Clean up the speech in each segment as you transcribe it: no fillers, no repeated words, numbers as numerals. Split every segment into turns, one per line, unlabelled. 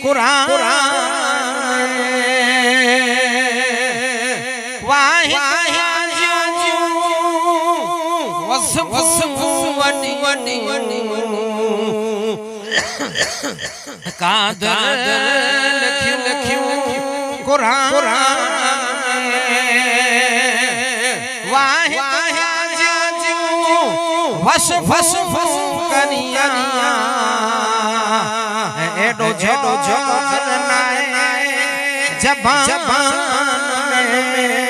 कुरान वाहि कादर लिखियो कुरान वाहि वस करिया एडो जडो नाए जबान में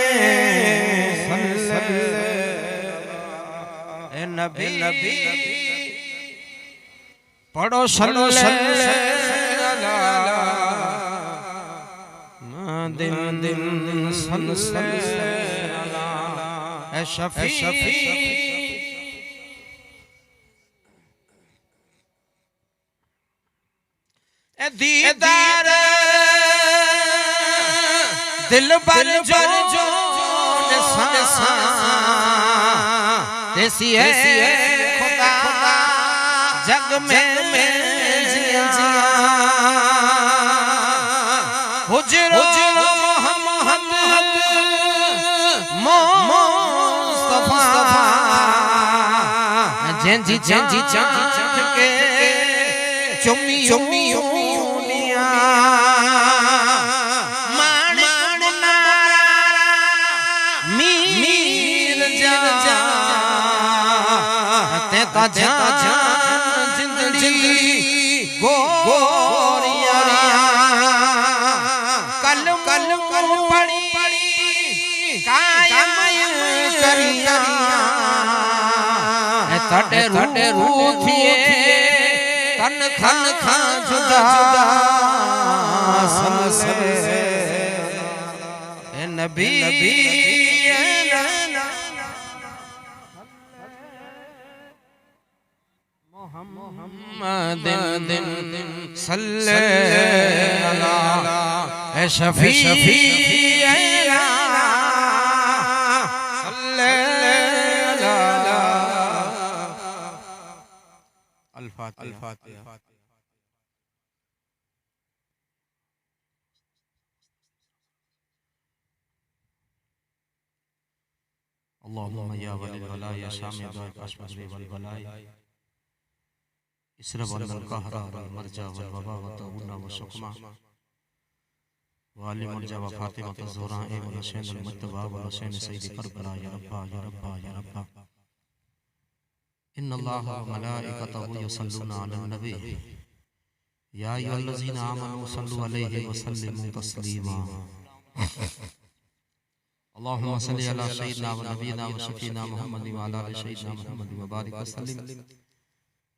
नबी पढ़ो दिन शफी दीदार दिल पर जो देसी है खुदा जग में जिया हुजरो मोहम्मद मुस्तफा जेंजी चाँद के चुम्मी लिया माण नारा मीर जा ते का जा जिंदगी गोरिया कल पड़ी कायम करिया तड़े रूठिए तन खन जुदा नबी मोहम्मद सल्लल्लाहु शफी अल्फातिहा अल्लाहुम्मा या वलिल वला या शामी दुआ काशफ वल बलाय इसरा वल कहरा वल मरजा वल वबा व तउना व शुकमा वाली मरजा व फातिमा ज़हरा व हुसैन अल मुत्तबा व हुसैन सय्यद करबला या रब्बा या रब्बा या रब्बा इन्नल्लाह व मलाइकतहु युसल्लूना अलन नबी या अय्युहल्लज़ीना आमनू सल्लु अलैहि व सल्लिमू तस्लीमा अल्लाहुम्मा सल्लि अला सय्यिदिना व नबीना व शफीना मुहम्मद व अला आलि सय्यिदिना मुहम्मद व बारिक व सल्लिम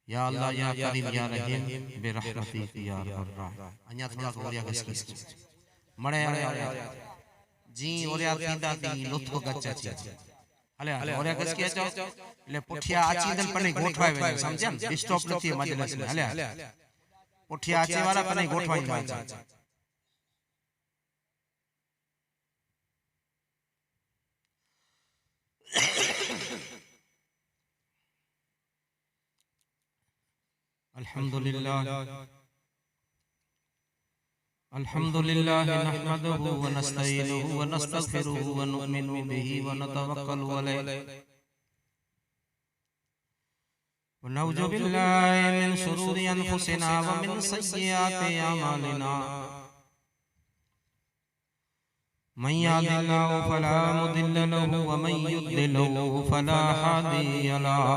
या अल्लाह या करीम या रहीम बिरहमतिक या अर्हम अन्या थोड़ा कोरिया गस्की मड़े जी ओरिया तींदा ती लुत्फ गच्चा छी हले ओरिया गस्की अचो એટલે પુઠિયા આચીદલ પને ગોઠવાય વે સમજ્યા સ્ટોપ નથી મજલિસ में हले પુઠિયા આચી વાળા પને ગોઠવાઈ જાય अल्हम्दुलिल्लाह नहमदुहु व नस्तईनुहु व नस्तगफिरुहु व नुमिनु बिही व नतवक्कलु अलैहि व नऊज़ु बिल्लाहि मिन शुरूरि अनफुसिना व मिन सय्यिआति अमालिना मन यहदिल्लाहु फला मुदिल्ल लहु व मन युद्लिलहु फला हादिय लहु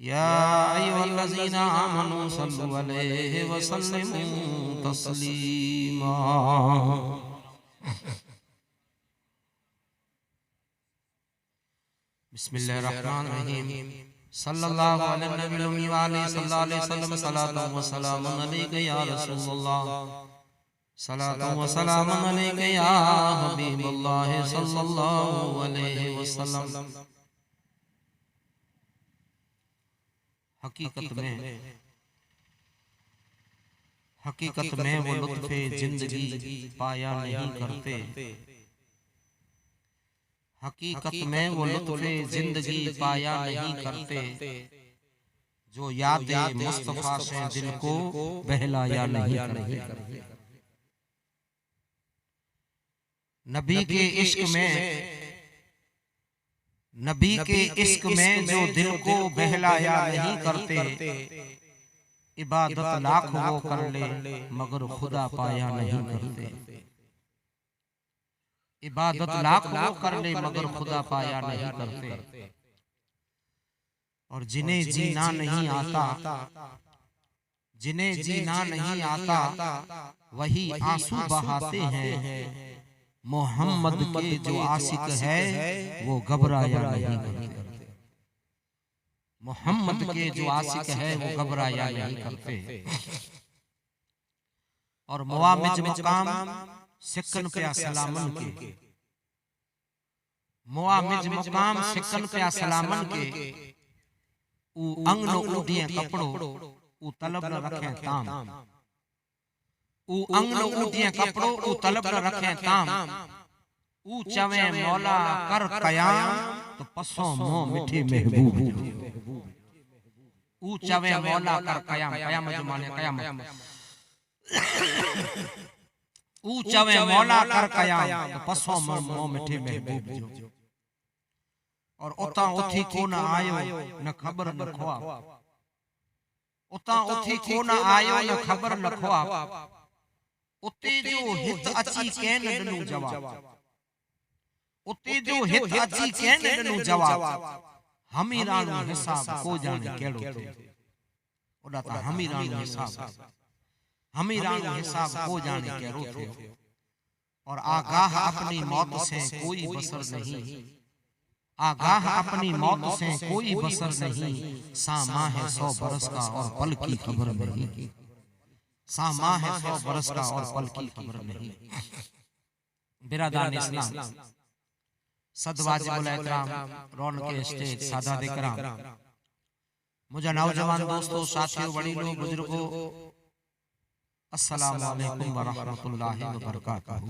या अय्युहल्लज़ीना आमनू सल्लु अलैहि व सल्लिमू तस्लीमा। बिस्मिल्लाहिर्रहमानिर्रहीम। सल्लल्लाहु अलैहि नबी व आलिहि सल्लल्लाहु अलैहि वसल्लम। सलातु व सलामुन अलैका या रसूलल्लाह। सलातु व सलामुन अलैका या हबीबल्लाह सल्लल्लाहु अलैहि वसल्लम। हकीकत में वो लुत्फ़े जिंदगी पाया नहीं करते। हकीकत में वो लुत्फ़े जिंदगी पाया नहीं करते, जो यादे मुस्तफा से दिल को बहलाया नहीं करते। नबी के इश्क में जो दिल को बहलाया नहीं करते, इबादत लाख वो कर ले मगर खुदा पाया नहीं करते। इबादत लाख वो कर ले मगर खुदा पाया नहीं करते। और जिन्हें जीना नहीं आता वही आंसू बहाते हैं। मोहम्मद के जो आशिक है वो घबराया नहीं करते। मोहम्मद के जो आशिक है वो घबराया नहीं करते। और मुआमिज मकाम सिकन पे सलामन के, मुआमिज मकाम सिकन पे सलामन के, ऊ अंग नो उडिया कपड़ो ऊ तलब न रखे ताम। ऊ अंग नो उडिया कपड़ो ऊ तलब न रखे ताम। ऊ चवे मौला कर कयाम तो पसों मों मिठी महबूब। ऊ चवे मौला कर कयाम, कयाम जमाने कयाम। ऊ चवे मौला कर कयाम तो पसों मों मिठी महबूब। और उता उथी को न आयो न खबर न ख्वाब। उता उथी को न आयो न खबर न ख्वाब। उते जो हित अची कैन ॾिनो जवाब। उते जो हित अची कैन ॾिनो जवाब। हमीरानो हिसाब को जाने केड़ो थे। ओडा ता हमीरानो हिसाब को जाने केड़ो थे। और आगाह अपनी मौत से कोई बसर नहीं। आगाह अपनी मौत से कोई बसर नहीं। सामा है 100 बरस का और पल की खबर नहीं। सामा है 100 बरस का और पल की खबर नहीं। बिरादरान इस्लाम, सदवाजिबुल एहतराम, रौनक स्टेज, सादात इकराम, मुझे नौजवान दोस्तों, साथियों, बड़ीलों, बुजुर्गों, अस्सलामु अलैकुम व रहमतुल्लाहि व बरकातहू।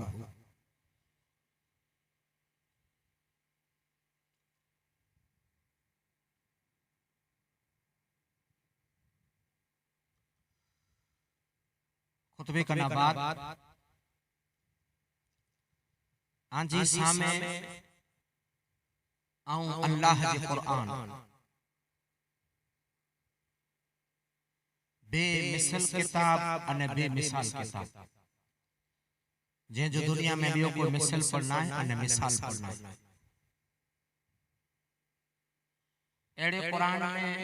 खुतबे का नबाद आंजी सामे आऊं अल्लाह जे कुरान बेमिसल किताब अने बेमिसाल किताब। जे जो दुनिया में बियो कोई मिसल पढ़ना है अने मिसाल पढ़ना है। एड़े कुरान में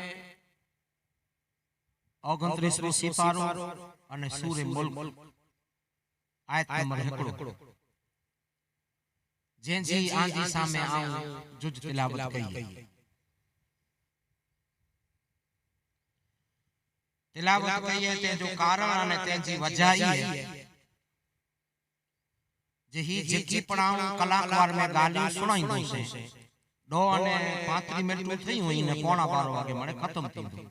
29 सिपारो अने सूरे मुल्क आयत नंबर 1 जेंजी आंधी सामे आऊं जुज तिलावत कई। तिलावत कई है ते जो कारण अने तेजी वजह है जेही जेकी पढ़ाऊं कलाकार में गालियों सुनाईंदो से 2 अने 35 मिनट थई हुई ने 11:15 वागे मणे खत्म थींदो।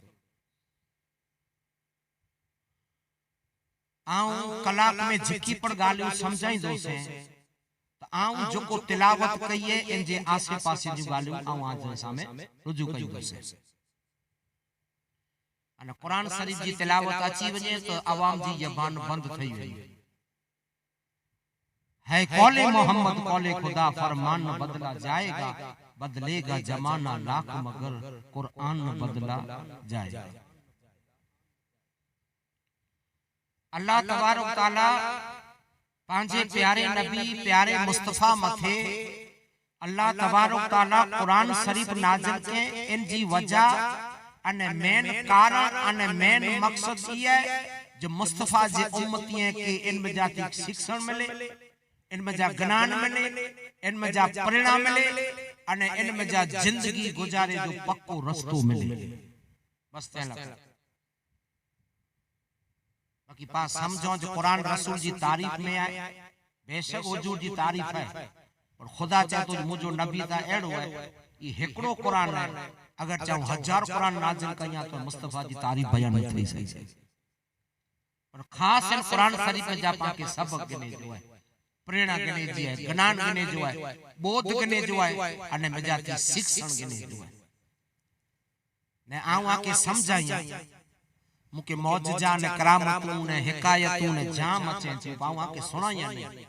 आऊं कलाक में जेकी पण गालियों समझाईंदो से तो आऊं जोको तिलावत कईए इन जे आसे पासे जी गालियों आऊं आज सामे रुजू कईंदो से। अने कुरान शरीफ जी तिलावत अची वने तो आवाम जी ज़बान बंद थई वई है। कौले मोहम्मद कौले खुदा फरमान न बदला जाएगा। बदलेगा जमाना लाख मगर कुरान न बदला जाएगा। अल्लाह तबारक तआला पांजे प्यारे नबी प्यारे मुस्तफा मथे अल्लाह तबारक तआला कुरान शरीफ नाज़िल के इन जी वजह अने मेन कारण अने मेन मकसद ये जो मुस्तफा जे उम्मती है कि इनमें जाती शिक्षण मिले, इनमें जा ज्ञान मिले, इनमें जा परिणाम मिले अने इनमें जा जिंदगी गुजारे जो पक्को रस्तो मिले। बस तेला बाकी पास समझो जो कुरान रसूल जी तारीफ में आए, बेशक हुजूर जी तारीफ है, पर खुदा चाहे तो मुझो नबी ता एड़ो है ये हेकड़ो कुरान है, अगर चाहूं 1000 कुरान नाजिल कया तो मुस्तफा जी तारीफ बयान न थई सही। पर खास इन कुरान शरीफ में जा पाके सबक गिने जो है, प्रेरणा गिने जी है, ज्ञान गिने जो है, बोध गिने जो है अने मजाती शिक्षण गिने जो है। ने आऊं आके समझाइया मुके मौजजा ने करामतूं ने हिकायतूं ने जाम अचे जे आऊं आके सुनाइया नहीं।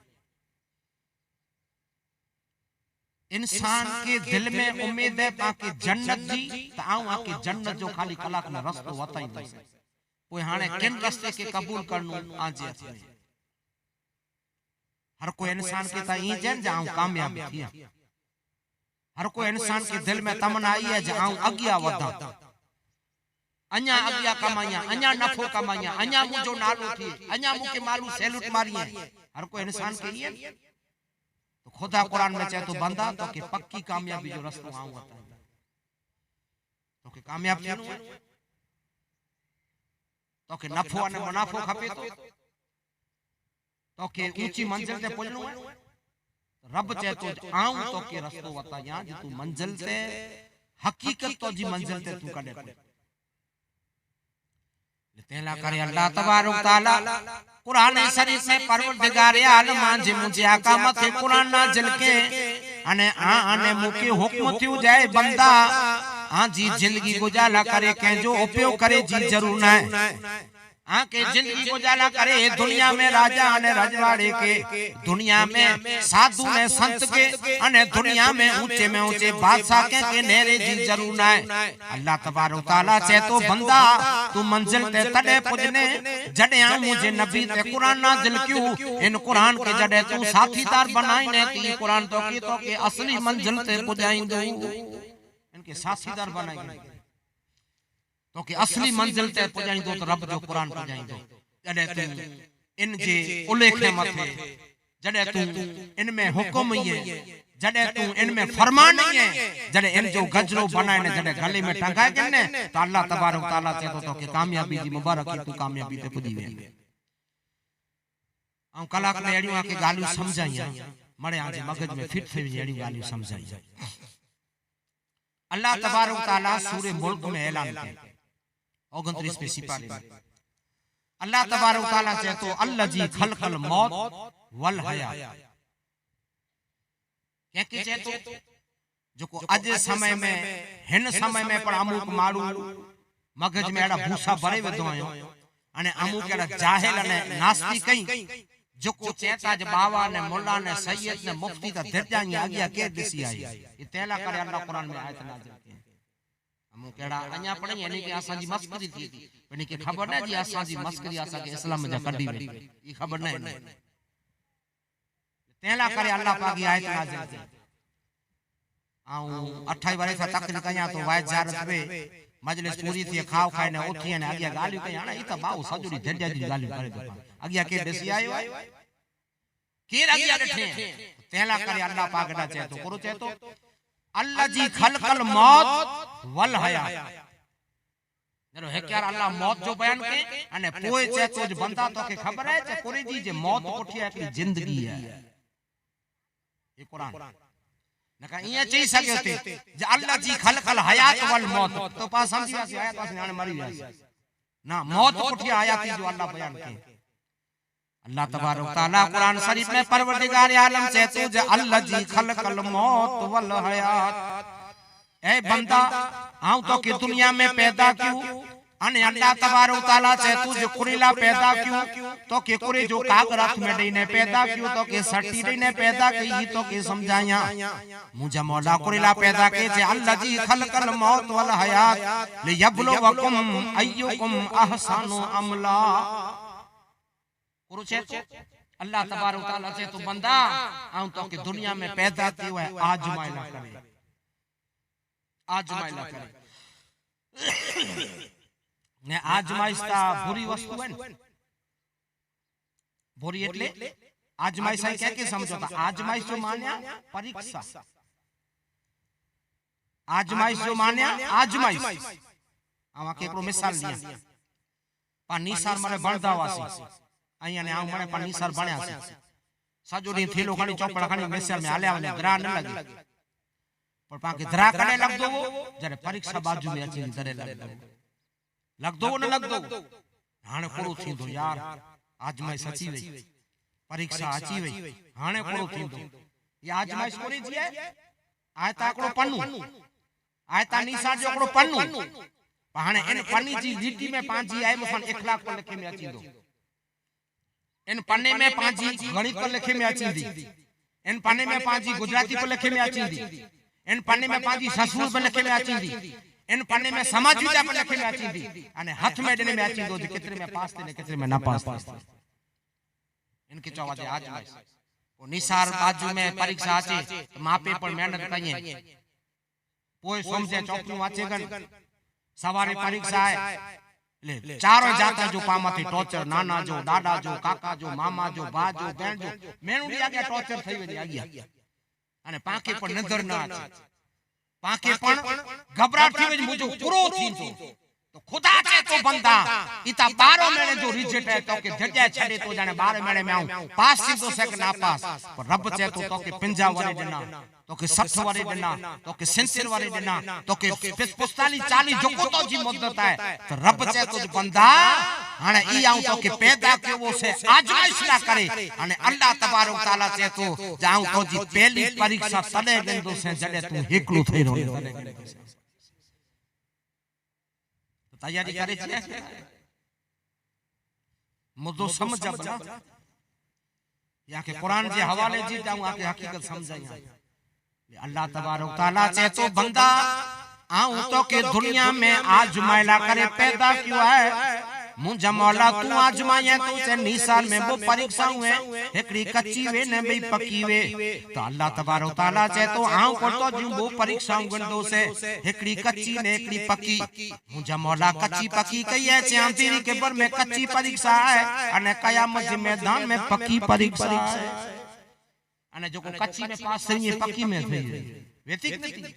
इंसान के दिल में उम्मीद है पाके जन्नत जी त आऊं आके जन्नत जो खाली कलाक न रस्तो वताई कोई हाने किन रस्ते के कबूल करनो आजे अचे। हर कोई इंसान के ता ई जन जाऊं कामयाब थिया, हर कोई इंसान के दिल में तमन्ना आई है जाऊं अगिया वधा, अन्या अगिया कमाइया, अन्या नफो कमाइया, अन्या मुझो नालो थी, अन्या मुके मालू सैल्यूट मारिए, हर कोई इंसान के ये तो खुदा कुरान में चाहे तो बंदा तो के पक्की कामयाबी जो रास्ता आऊं वता तो के कामयाब थियणो है, तो के नफो अने मुनाफो खपे तो के ऊंची मंजिल ते पहुंचणो है। रब चाहे तो आऊं तो के रास्तो वता या जे तू मंजिल ते हकीकत तो जी मंजिल ते तू कने तेला करे अल्लाह तबारक तआला कुरान शरीफ में परवरदिगार आलम जे मुझे आका मथे कुरान नाजिल के अने अने मुके हुक्म थियो जाए बंदा जी जिंदगी गुजारा करे के जो उपयोग करे जी जरूर ना है के जिंदगी गुजारा करे दुनिया में राजा अने रजवाड़े के, दुनिया में साधु ने संत के अने दुनिया में ऊंचे बादशाह के नेरे जी जरूर ना है। अल्लाह तबारक तआला से तो बंदा तू मंजिल ते तड़े पुजने जड़े आ मुझे नबी ते कुरान नाजिल क्यों इन कुरान के जड़े तू साथीदार बनाई ने ती कुरान तो के असली मंजिल ते पुजाइंदो इनके साथीदार बनाई तो कि असली मंजिल ते पुजाइंदो तो रब जो कुरान पुजाइंदो। जड़े तू इन जे उलेखे मथे जड़े तू इनमें हुक्म ही है, जड़े तू इनमें फरमान ही है, जड़े इन जो गजरो बनाए ने जड़े गले में टंगाए गने तो अल्लाह तबारक तआला से तो कि कामयाबी जी मुबारक तू कामयाबी ते पुजी वे। आ कलाक ने एड़ियो आके गालियो समझाइया मरे आज मगज में फिट थई एड़ी गालियो समझाइया। अल्लाह तबारक तआला सूरह मुल्क में ऐलान किया 29 में सिपाही में अल्लाह तबारक तआला से तो अल्लाजी खलकल मौत वल हयात क्या की जे तो जो को अज समय में हिन समय में पर अमुक मारू मगज में एड़ा भूसा भरे वेदो आयो अने अमुक एड़ा जाहिल अने नास्तिक कई जो को चेता ज बावा ने मुल्ला ने सैयद ने मुफ्ती ता दर्जानी आगिया के दिसी आई ये तेला करे अल्लाह कुरान में आयत नाजिल की हमू केड़ा अन्या पढ़ी यानी कि आसा जी मस्करी थी यानी कि खबर ना जी आसा जी मस्करी आसा के इस्लाम में कडी वे ई खबर ना तेला करे अल्लाह पाक की आयत नाजिल की आऊं 28 वर्ष तकरीर कया तो वाय जारत वे मजलिस पूरी थी खाओ खाए ने उठी ने आगे गाली कई हां ई त बाऊ सजुरी धड्या जी गाली करे दो आगे के दसी आयो केर आगे डठे तेला करे अल्लाह पाक दा चाहे तो करो चाहे तो अल्लाह जी खलकल मौत वल हयात जरो है क्या अल्लाह मौत जो बयान के अने पोए चाहे तो बंदा तो के खबर है जे कोरी जी जे मौत कोठिया की जिंदगी है ये कुरान नका इया चई सके थे जे अल्लाह जी खलकल हयात वल मौत तो पास समझी आसी आयत पास ने मरी जाए ना मौत कोठिया आयाती जो अल्लाह बयान के अल्लाह तबारक तआला कुरान शरीफ में परवरदिगार आलम से तो जे अल्लाह जी खलकल मौत वल हयात ए बंदा आऊं तो के दुनिया में पैदा क्यों अने अल्लाह तबारक तआला से तू जो कुरीला पैदा क्यों तो के कुरे जो कागरात में देने पैदा क्यों तो के सट्टी देने पैदा की तो के समझाया मुझे मौला कुरीला पैदा के जे अल्लाह जी खलकल मौत वल हयात लियब्लुवकुम अय्युकुम अहसनु अमला अल्लाह तबारक तआला से तो बंदा आऊं तो के दुनिया में पैदा कियो है आजमाइला करे ने आजमाइशता बुरी वस्तु है ने बुरी એટલે आजमाइश है क्या समझो था आजमाइश जो मान्या परीक्षा आजमाइश जो मान्या आजमाइश आवा के एकड़ो मिसाल लिया पा निसार मारे भणदा वासी अहिया ने आ मारे पा निसार भण्या छे साजो दी थेलो खानी चौपड़ा खानी मिसाल में हाल्या वाले ग्रा न लगे पर पा के धरा कने लग दो जरे परीक्षा बाजू में अची धरे लग दो न लग दो हाने कोड़ो थींदो यार आजमाइश अची वई परीक्षा अची वई हाने कोड़ो थींदो ये आजमाइश कोनी जी है आय ताकड़ो पन्नू आय ता निसार जो कोड़ो पन्नू हाने इन पन्नी जी लीटी में पांजी आए मफन 1 लाख पर लिखे में अची दो इन पन्ने में पांजी गणित पर लिखे में अची दी इन पन्ने में पांजी गुजराती पर लिखे में अची दी इन पन्ने में पांजी संस्कृत पर लिखे में अची दी इन पन्ने में समाज विद्या पर लिखे में अची दी अने हाथ में देने में अची दो कितने में पास थे ने कितने में ना पास थे इनके चौवादे आजमाइश वो निसार बाजू में परीक्षा आचे तो मापे पर मेहनत करिए पोए समझे चौकू वाचे गन सवारे परीक्षा है ले चारों जाता जो पामाथी टॉर्चर नाना जो दादा जो काका जो मामा जो बा जो बहन जो मेनुडी आगे टॉर्चर થઈ વેની આગ્યા અને પાકે પણ નજર ના આચે पाके पण घबराहट थी वही मुझे पूरो थींदो तो खुदा चे तो बंदा इता 12 महीने जो रिजल्ट है तो के जग्या छडे तो जाने 12 महीने में आऊं पास थी तो सेक ना पास पर रब चे तो के 50 वारे देना तो के 60 वारे देना तो के 70 वारे देना तो के 45 40 जो को तो जी मदद है तो रब चे तो बंदा हाने ई आऊं तो के पैदा केवो से आजमाइश ना करे अने अल्लाह तबारक तआला चे तो जाऊं तो जी पहली परीक्षा तने देंदो से जडे तू एकलो થઈ રહ્યો तो तैयारी करे छे मुद्दो समझ बना या के कुरान जे हवाले जी जाऊं आके हकीकत समझाई अल्लाह तबारक तआला चे तो बंदा आऊं तो के दुनिया में आजमाइला करे पैदा क्यों है मुझा मौला तू आजमाया तू से निसार में वो परीक्षा हुए एकड़ी कच्ची वे ने बई पकी वे तो अल्लाह तबारक तआला से तो आऊं करतो जी वो परीक्षा गंदो से एकड़ी कच्ची ने एकड़ी पकी मुझा मौला कच्ची पकी कही है चांदीरी के बर में कच्ची परीक्षा है अने कयामत के मैदान में पकी परीक्षा है अने जो को कच्ची में पास थई पकी में थई वेतिक नहीं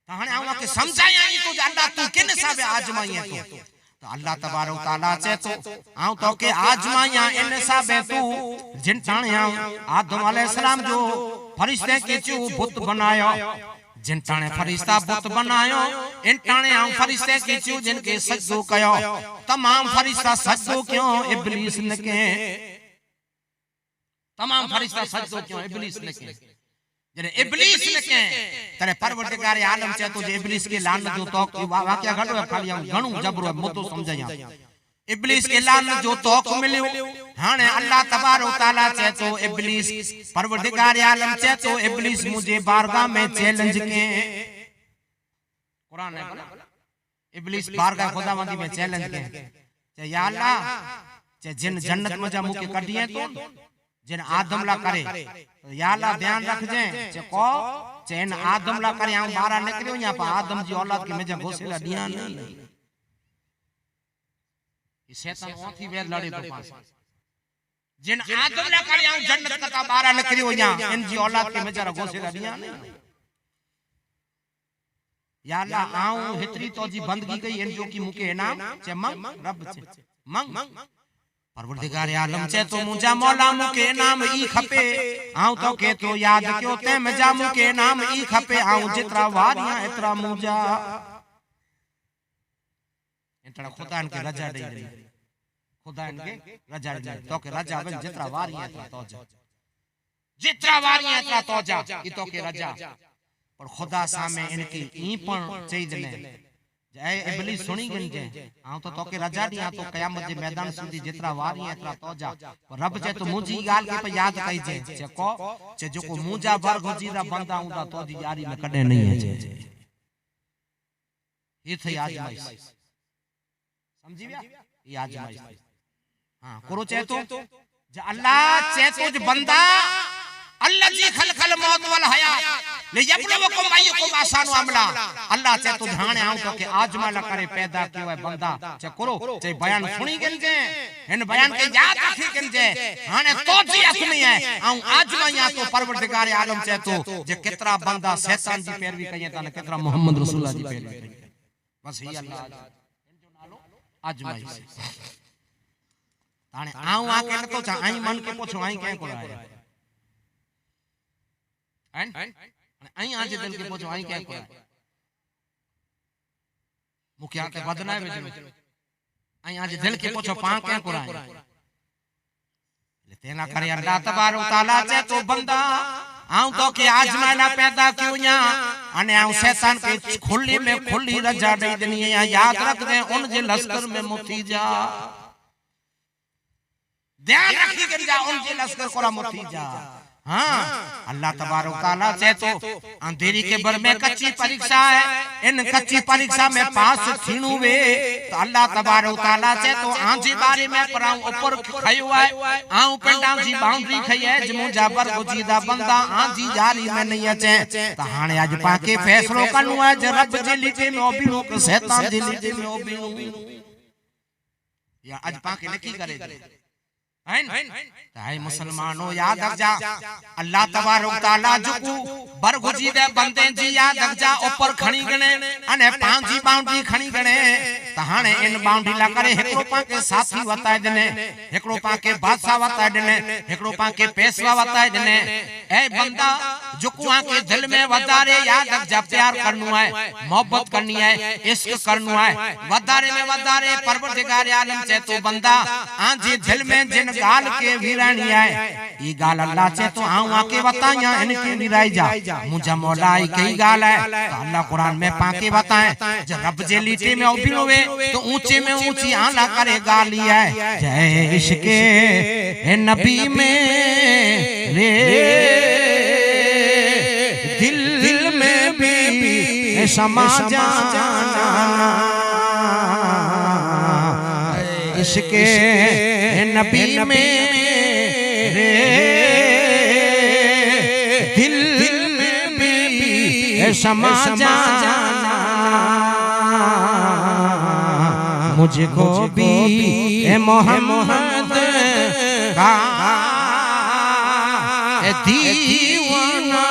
हाने आऊं के समझाया ई तो अल्लाह तू किन हिसाब आजमाई है तो अल्लाह तबारक तआला चे तो आऊं तो के आजमाया इन हिसाबे तू जिन टाणे आदम अलैहिस्सलाम जो फरिश्ते के चू बुत बनायो जिन टाणे फरिश्ता बुत बनायो इन टाणे आऊं फरिश्ते के चू जिनके सजदो कयो तमाम फरिश्ता सजदो क्यों इब्लीस ने के तमाम फरिश्ता सजदो क्यों इब्लीस ने के जने इब्लीस ने के तने परवरदिगार आलम चे तो जे इब्लीस के लानत जो तौक वाक्य घणो है खाली हम घणो जबरो मुद्दो समझाया इब्लीस के लानत जो तौक मिलियो हाने अल्लाह तबारक तआला चे तो इब्लीस परवरदिगार आलम चे तो इब्लीस मुझे बारगाह में चैलेंज के कुरान है इब्लीस बारगाह खुदावंदी में चैलेंज के या अल्लाह चे जिन जन्नत में जा मुके कढिए तो जिन आदम ला करे तो या अल्लाह ध्यान रखजे जे को चैन आदम ला करे हम बाहर निकलियो या पर आदम जी औलाद के में घोसेला दिया नहीं ये शैतान ओथी वे लड़े तो पास जिन आदम ला करे हम जन्नत का बाहर निकलियो या इन जी औलाद के में घोसेला दिया नहीं या अल्लाह आऊं हितरी तो जी बंदगी गई इन जो की मुके इनाम चे मंग रब चे मंग परवरदिगार आलम चे तो मुझा मौला मुके नाम ई खपे आऊं तो के तो याद क्यों ते मजा मुके नाम ई खपे आऊं जितरा वारियां इतरा मुझा इतरा खुदा के रजा दे दे खुदा के रजा दे तो के रजा बन जितरा वारियां इतरा तोजा जितरा वारियां इतरा तोजा ई तो के रजा पर खुदा सामे इनकी ई पण चई दने जय इब्लीस सुनी गन जे आ तो के रजा दिया तो कयामत के मैदान सुधी जितरा वारी है इतरा तोजा पर रब जे तो मुजी गाल के पे याद कई जे को जे जो को मुजा भर गोजीरा बंदा हुंदा तो जी यारी में कदे नहीं है जे ये थई आजमाइश समझी गया ये आजमाइश हां करो चे तो जे अल्लाह चे तो जे बंदा अल्लाजी खलखल मौत वल हयात ले यबलवकुम अय्युकुम आसानु अमला अल्लाह चे तो ध्यान आऊं तो के आजमाला करे पैदा कियो है बंदा चे करो चे बयान सुनी गन जे इन बयान के याद रखी गन जे हाने तो जी असमी है आऊं आजमाया तो परवरदिगार आलम चे तो जे कितरा बंदा शैतान जी पैरवी कये ता कितरा मोहम्मद रसूलुल्लाह जी पैरवी कये बस ही अल्लाह इन जो नालो आजमाई ताने आऊं आके न तो आई मन के पूछो आई के को आया हैं आई आज दिल के पूछो आई क्या को मुखिया के बदना है आई आज दिल के पूछो पा क्या को आया तेना करे अल्लाह तबारक तआला से तो बंदा आऊं तो के आजमाना पैदा क्यों या अने आऊं शैतान के खुली में खुली रजा दे देनी है याद रख दे उन जे लश्कर में मुती जा ध्यान रखी कर जा उन जे लश्कर कोरा मुती जा हाँ अल्लाह तबारक तआला से तो अंधेरी के बर में कच्ची परीक्षा है इन कच्ची परीक्षा में पास थीणु वे तो अल्लाह तबारक तआला से तो आंजी बारी में पराऊं ऊपर खयो है आऊं पिंडां जी बाउंड्री खई है जमु जाबर गुजीदा बंदा आंजी जारी में नहीं अचे तो हाने आज पाके फैसलो करनु है जे रब जी लीटे में ओबीणो के शैतान जी लीटे में ओबीणो या आज पाके नकी करे ताई मुसलमानों याद रख जा अल्लाह तबारक तआला जुकू बरगुजीदे बंदे जी याद रख जा ऊपर खणी गणे अने पांजी बाउंड्री खणी गणे त हाने इन बाउंड्री ला करे एकड़ो पाके साथी वताए दने एकड़ो पाके बादशाह वताए दने एकड़ो पाके पेशवा वताए दने ए बंदा जुकू आके दिल में वदारे याद रख जा प्यार करनु है मोहब्बत करनी है इश्क करनु है वदारे में वदारे परवरदिगार आलम से तो बंदा आजी दिल में जिन गाल के विरानी है ई गाल अल्लाह से तो आऊं आके बताया इनके निराई जा मुझे मौला ई कई गाल है तो अल्लाह कुरान में पाके बताए जब रब जे लीटे में उबिलोवे तो ऊंचे में ऊंची आला करे गाली है जय इश्क ए नबी में रे दिल में भी समा जाना इश्क नबी में रे दिल में भी समा जाना मुझको भी मोहम्मद का दीवाना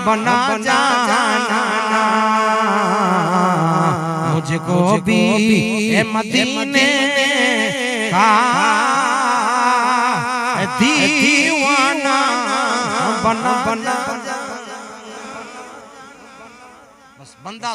बना जाना मुझको भी मदीने का दीवाना बना बस बंदा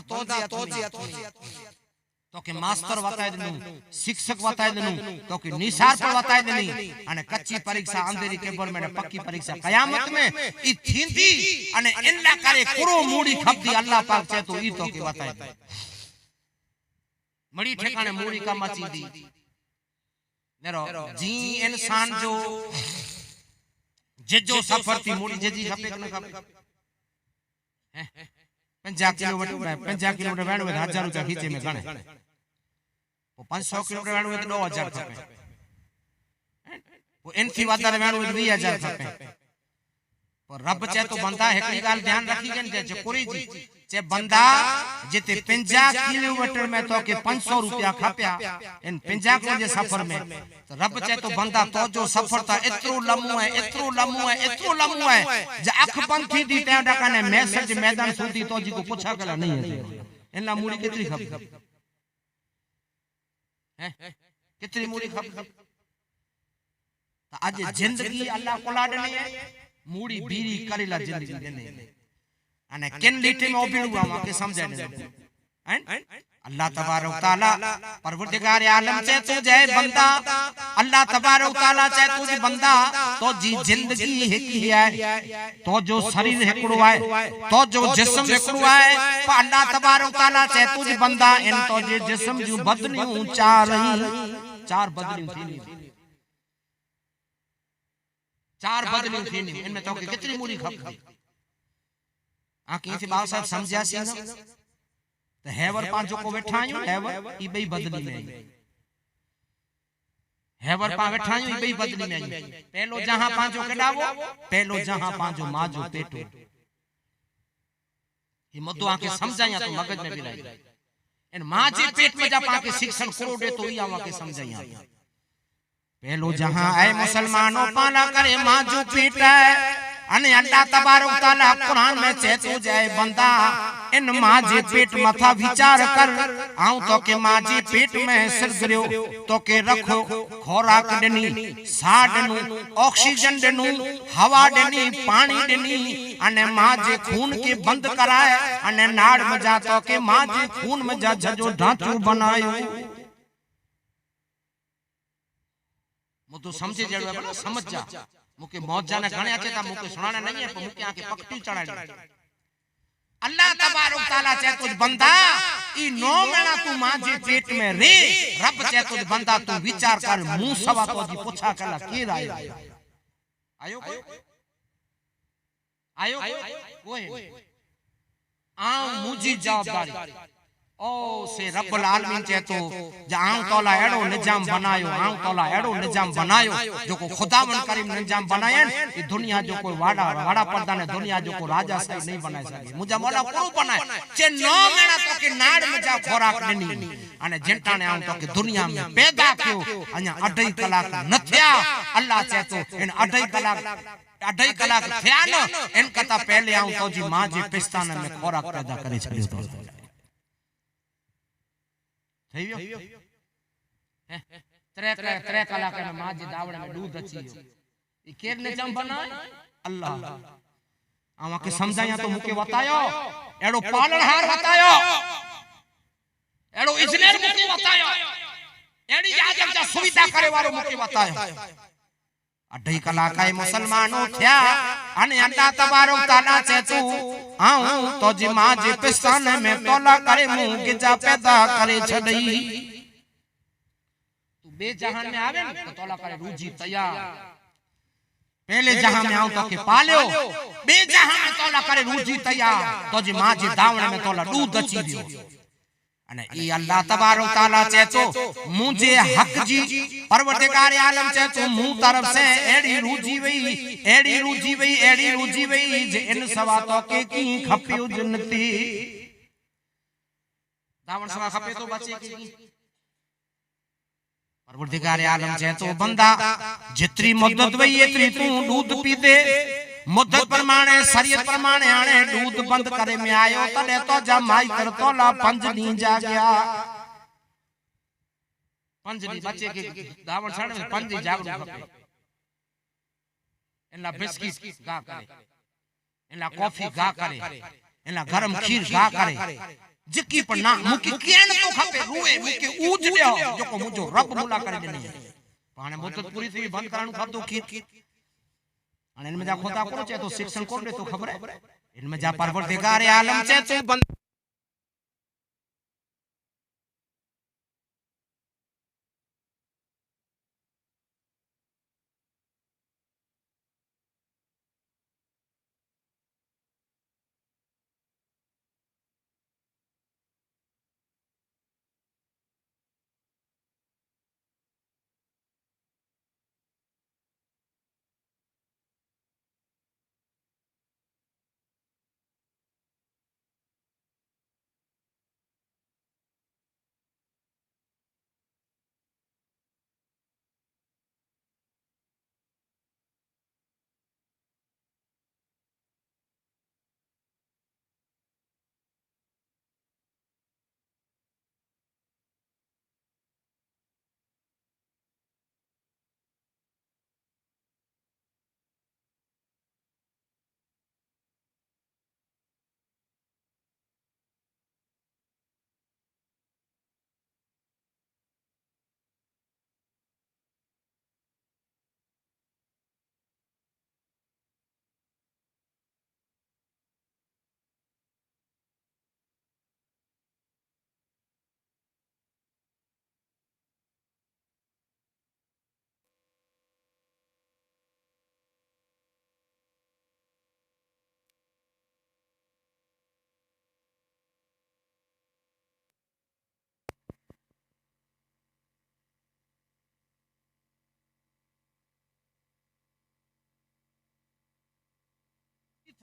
तो के मास्टर बताए देनु शिक्षक बताए देनु तो के निसार पर बताए देनी अने कच्ची परीक्षा अंधेरी के बर में पक्की परीक्षा कयामत में ई थींदी अने इनला करे कुरो मूड़ी खपदी अल्लाह पाक से तो ई तो के बताए दे मड़ी ठिकाने मूड़ी का मची दी नेरो जी इंसान जो जो सफर थी मूड़ी जी खपे न खपे 50 किलोमीटर वेण में 1000 रुपया खींचे में गणे 500 किलोमीटर वेण में 2000 खपे वो इनथी वातारे वेण में 2000 खपे पर रब चे तो बंदा एकड़ी गाल ध्यान रखी गन जे कोरी जी चे बंदा जिते 50 किलोमीटर में तो के 500 रुपया खपया इन 50 किलो जे सफर में तो रब चे तो बंदा तो जो सफर था इतरो लम्बो है जे अख बंद थी दी ते डका ने मैसेज मैदान सुधी तो जी को पूछा कला नहीं है इनला मूड़ी कितनी खप है कितनी मूड़ी खप तो आज जिंदगी अल्लाह को लाडनी है मूड़ी बीरी करेला जिंदगी देने अने किन लीटे में ओबिलुआ के समझे ने हैं अल्लाह तबारक तआला परवरदिगार आलम से तू जय बंदा अल्लाह तबारक तआला से तू बंदा तो जी जिंदगी है की है तो जो शरीर एकड़ो है तो जो जिस्म एकड़ो है पर अल्लाह तबारक तआला से तू बंदा इन तो जे जिस्म जो बदनियूं चार बदनियूं थी चार बदलियों थी इनमें तो कितनी मूड़ी खप आके से बाबा साहब समझा सी ना तो हैवर पांचो को बैठायो हैवर ई बई बदली में हैवर पा बैठायो ई बई बदली में पहलो जहां पांचो केडावो पहलो जहां पांचो माजो पेटो ये मुद्दो आके समझाया तो मगज में भी रही इन मां जे पेट में जा पाके शिक्षण करो दे तो ई आवा के समझाया पहलो जहां आए मुसलमानों पाला करे मां जो पेट है अने अल्लाह तबारक तआला कुरान में चेतो जाए बंदा इन मां जे पेट मथा विचार कर आऊं तो के मां जे पेट में सिर गिरयो तो के रखो खोराक दनी साह दनु ऑक्सीजन दनु हवा दनी पानी दनी अने मां जे खून के बंद कराए अने नाड़ में जा तो के मां जे खून में जा जो ढांचो बनायो मुतो समझे जड़ो है समझ जा मुके मौजा ने घणे अचे ता मुके सुनाना नहीं है पर मुके आके पकटी चढ़ाई अल्लाह तबारक तआला चाहे कुछ बंदा ई 9 महीना तू मां जे पेट में रे रब चाहे कुछ बंदा तू विचार कर मुंह सवा तो जी पूछा कला के आयो वो है आ मुजी जवाबदारी ओ से रब्बुल आलमीन चाहे तो जाऊं तौला एड़ो निजाम बनायो आऊं तौला एड़ो निजाम बनायो जो को खुदावन करीम निजाम बनायन ई दुनिया जो कोई वाड़ा पर्दा ने दुनिया जो को राजा सही नहीं बनाए सके मुजा मौला को बनाए चे 9 महीना तो के नाड़ में जा खोराक दनी अने जेंटा ने आऊं तो के दुनिया में पैदा कियो अ냐 2.5 कलाक न थया अल्लाह चाहे तो इन 2.5 कलाक थया न इन कता पहले आऊं तो जी मां जे पिस्तान में खोराक पैदा करे छडियो तो त्रे कलाक में मां जे दावड़े में दूध अची ई केर ने जम बनाए अल्लाह आवा के समझाया तो मुके बतायो एड़ो पालनहार बतायो एड़ो इंजीनियर मुके बतायो एड़ी आजम जा सुविधा करे वालो मुके बतायो 2.5 कलाक आए मुसलमानों थया अने अल्लाह तबारक तआला से तू आऊं तो जी मां जे पिस्तान में तौला करे मुंह के जा पैदा करे छडई तू बे जहान में आवे न तो तौला करे रूजी तैयार पहले जहां में आऊं तो के पालियो बे जहां में तौला करे रूजी तैयार तो जी मां जे दावणे में तौला दूध अची दियो अने ई अल्लाह तबारक तआला चाहे तो मुझे हक जी परवरदिगार आलम चाहे तो मुंह तरफ से एड़ी रूजी वई जे इन सवा तो के की खपियो जन्नती दावण सवा खपे तो बचे की परवरदिगार आलम चाहे तो बंदा जितरी मुद्दत वई एतरी तू दूध पी दे मुद्दत प्रमाणे शरीयत प्रमाणे आने दूध बंद करे में आयो तने तो जमाई कर तोला 5 दी जा गया 5 दी बच्चे के दावण छाड़ में 5 दी जागरू खपे इनला बिस्किट गा करे इनला कॉफी गा करे इनला गरम खीर गा करे जिकी पर ना मुकी केन तो खपे रुए मुके ऊज देओ जो को मुजो रब मुला करे नहीं पाने मुद्दत पूरी थी बंद करानु खातो खीर अने इनमें जा खोता को चाहे तो शिक्षण कोण दे तो खबर है इनमें जा परवरदिगार आलम चाहे तो बंद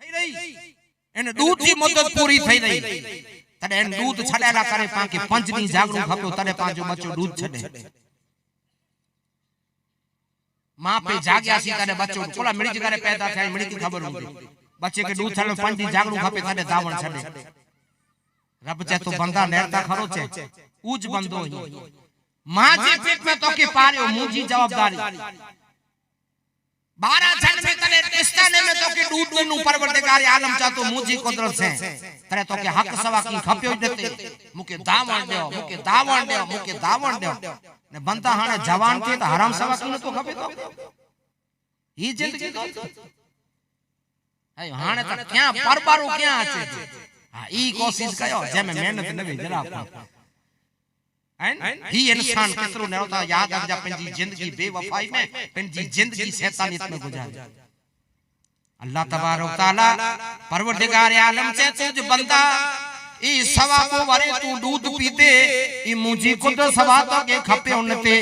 થઈ રહી એને દૂધની મુદત પૂરી થઈ રહી તને એને દૂધ છડાયેલા કરે પાકે પંચની જાગરું ખપ્યો તને પાંચો બચ્ચો દૂધ છડે मां पे जाग्या सी तने बच्चो कोला मिड़ी जगह पैदा थाय मिड़ी की खबर होंदी बच्चे के दूध छलो पंडी जागरू खपे तने दावण छडे रब चे तो बंदा नेरता खरो छे ऊज बंदो ही मां जे पेट में तो के पार्यो मुजी जवाबदारी 12 जन में तने तिस्ताने में तो के दूध नु परवरदिगार आलम चातो मुजी कुदरत से तने तो के हक सवा की खप्यो देते मुके दावण देओ मुके दावण देओ मुके दावण देओ ने बनता हाने जवान थे तो हराम सवा की तो खपे तो ई जिंदगी तो है हाने तो क्या परबारो क्या आछे हां ई कोशिश कयो जे में मेहनत नवी जरा हैं ही इंसान केतरो ने होता याद रख जा पंजी जिंदगी बेवफाई में पंजी जिंदगी शैतानियत में गुजारे अल्लाह तबारक तआला परवरदिगार आलम से तुझ बंदा ई सवा को वरे तू दूध पीते ई मुजी खुद सवा तो के खपे उनते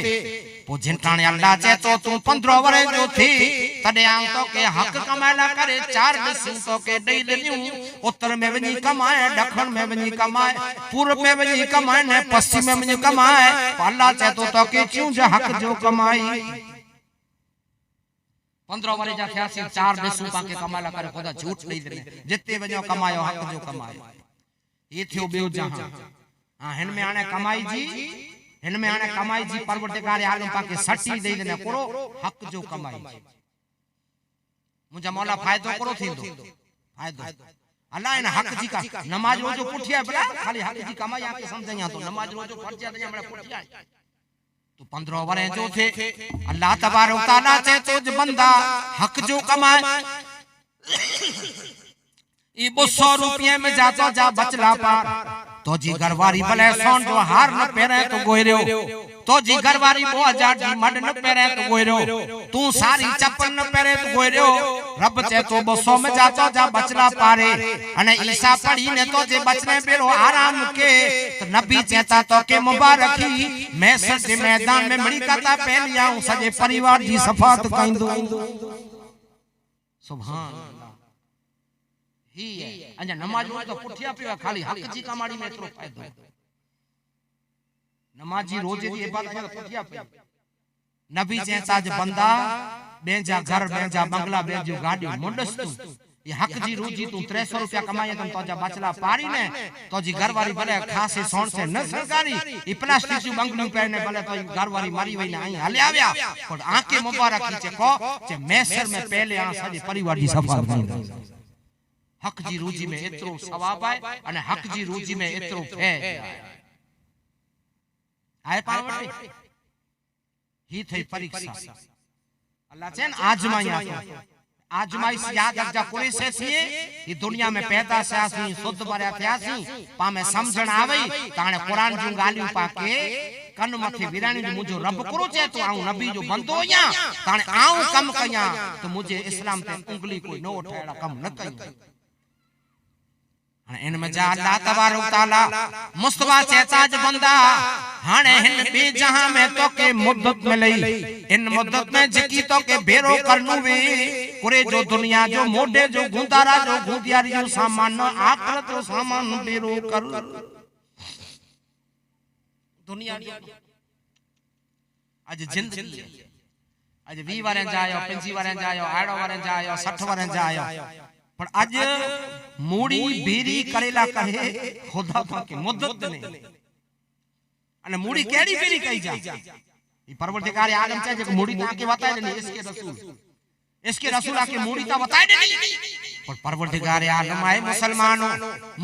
पो जिंटाने अल्लाह चे तो तू 15 वरे जो थी तने आं तो के हक कमायला करे 4 मिसिंग तो के दई दनियो उत्तर में वनी कमाए दक्षिण में वनी कमाए पूर्व में वनी कमाए ने पश्चिम में वनी कमाए अल्लाह चे तो के क्यों जो हक जो कमाई 15 वरे जा ख्यासी 4 मिसिंग पाके कमायला करे खुदा झूठ नहीं दे जिते वनो कमायो हक जो कमायो ये थियो बेउ जहां हां हन में आने कमाई जी हन में आने कमाई जी परवरदिगार आलम पाके सटी दे देने करो हक जो कमाई मुझे मौला फायदो करो थींदो फायदो अल्लाह इन हक जी का नमाज रोजो पुठिया बला खाली हक जी कमाई आके समझया तो नमाज रोजो फर्ज है हमरा पुठिया तो 15 वरे जो थे अल्लाह तबारक तआला से तुझ बंदा हक जो कमाए ई 200 रुपये में जातो जा बचला पार तो जी घरवारी भले सोन जो हार न पेरे तो गोयरो तो जी घरवारी 2000 जी मड न पेरे तो गोयरो तू सारी चप्पल न पेरे तो गोयरो रब चे तो 200 में जातो जा बचला पारे अने ईसा पढ़ी ने तो जे बचने बेरो आराम के तो नबी चेता तो के मुबारकी मैं सज मैदान में मड़ी कता पहली आऊं सजे परिवार जी सफात कइंदो सुभान ही है अजा नमाज में तो पुठिया पिया खाली हक जी कमाड़ी में एतरो फायदो नमाजी रोजे दी इबादत में पुठिया पिया नबी जैसा ज बंदा बेजा घर बेजा बंगला बेजो गाड़ी मुंडस तू ये हक जी रोजी तू 300 रुपया कमाए तुम तो जा बचला पारी ने तो जी घरवारी भले खासे सोन से न सरकारी ई प्लास्टिक जो बंगलू पहने भले तो घरवारी मरी वई ने आई हले आव्या पर आंखे मुबारक चे को जे मैसर में पहले आ सजे परिवार जी सफाई कइंदा हक जी रोजी में एतरो सवाब है अने हक जी रोजी में एतरो फे आए पावटी ही थई परीक्षा अल्लाह चेन आजमाइश याद रख जा कोई से थी ई दुनिया में पैदा से आसी शुद्ध बरया थयासी पामे समझण आवई ताणे कुरान जो गालियों पाके कन मथे विराणी मुझो रब करो चे तो आऊं नबी जो बंदो या ताणे आऊं कम कया तो मुझे इस्लाम ते उंगली कोई न उठाएड़ा कम न कई इन में जा अल्लाह तबारक तआला मुस्तफा चेताज बंदा हाने हिन बे जहां में तो के मुद्दत मिलई इन मुद्दत में जिकी तो के बेरो करनु वे पूरे जो दुनिया जो मोढे जो गुंदारा जो गुंदियारी जो सामान आखिरत जो सामान बेरो कर दुनिया आज जिंदगी आज 20 वारे जायो 25 वारे जायो 8 वारे जायो 60 वारे जायो पर आज मूड़ी बेरी करेला कहे खुदा के मुद्दत ने अने मूड़ी केड़ी बेरी कही जा ई परवरदिगार आलम चाहे जे मूड़ी ना के बताए ने इसके रसूल आके मूड़ी ता बताए ने पर परवरदिगार आलम आए मुसलमानों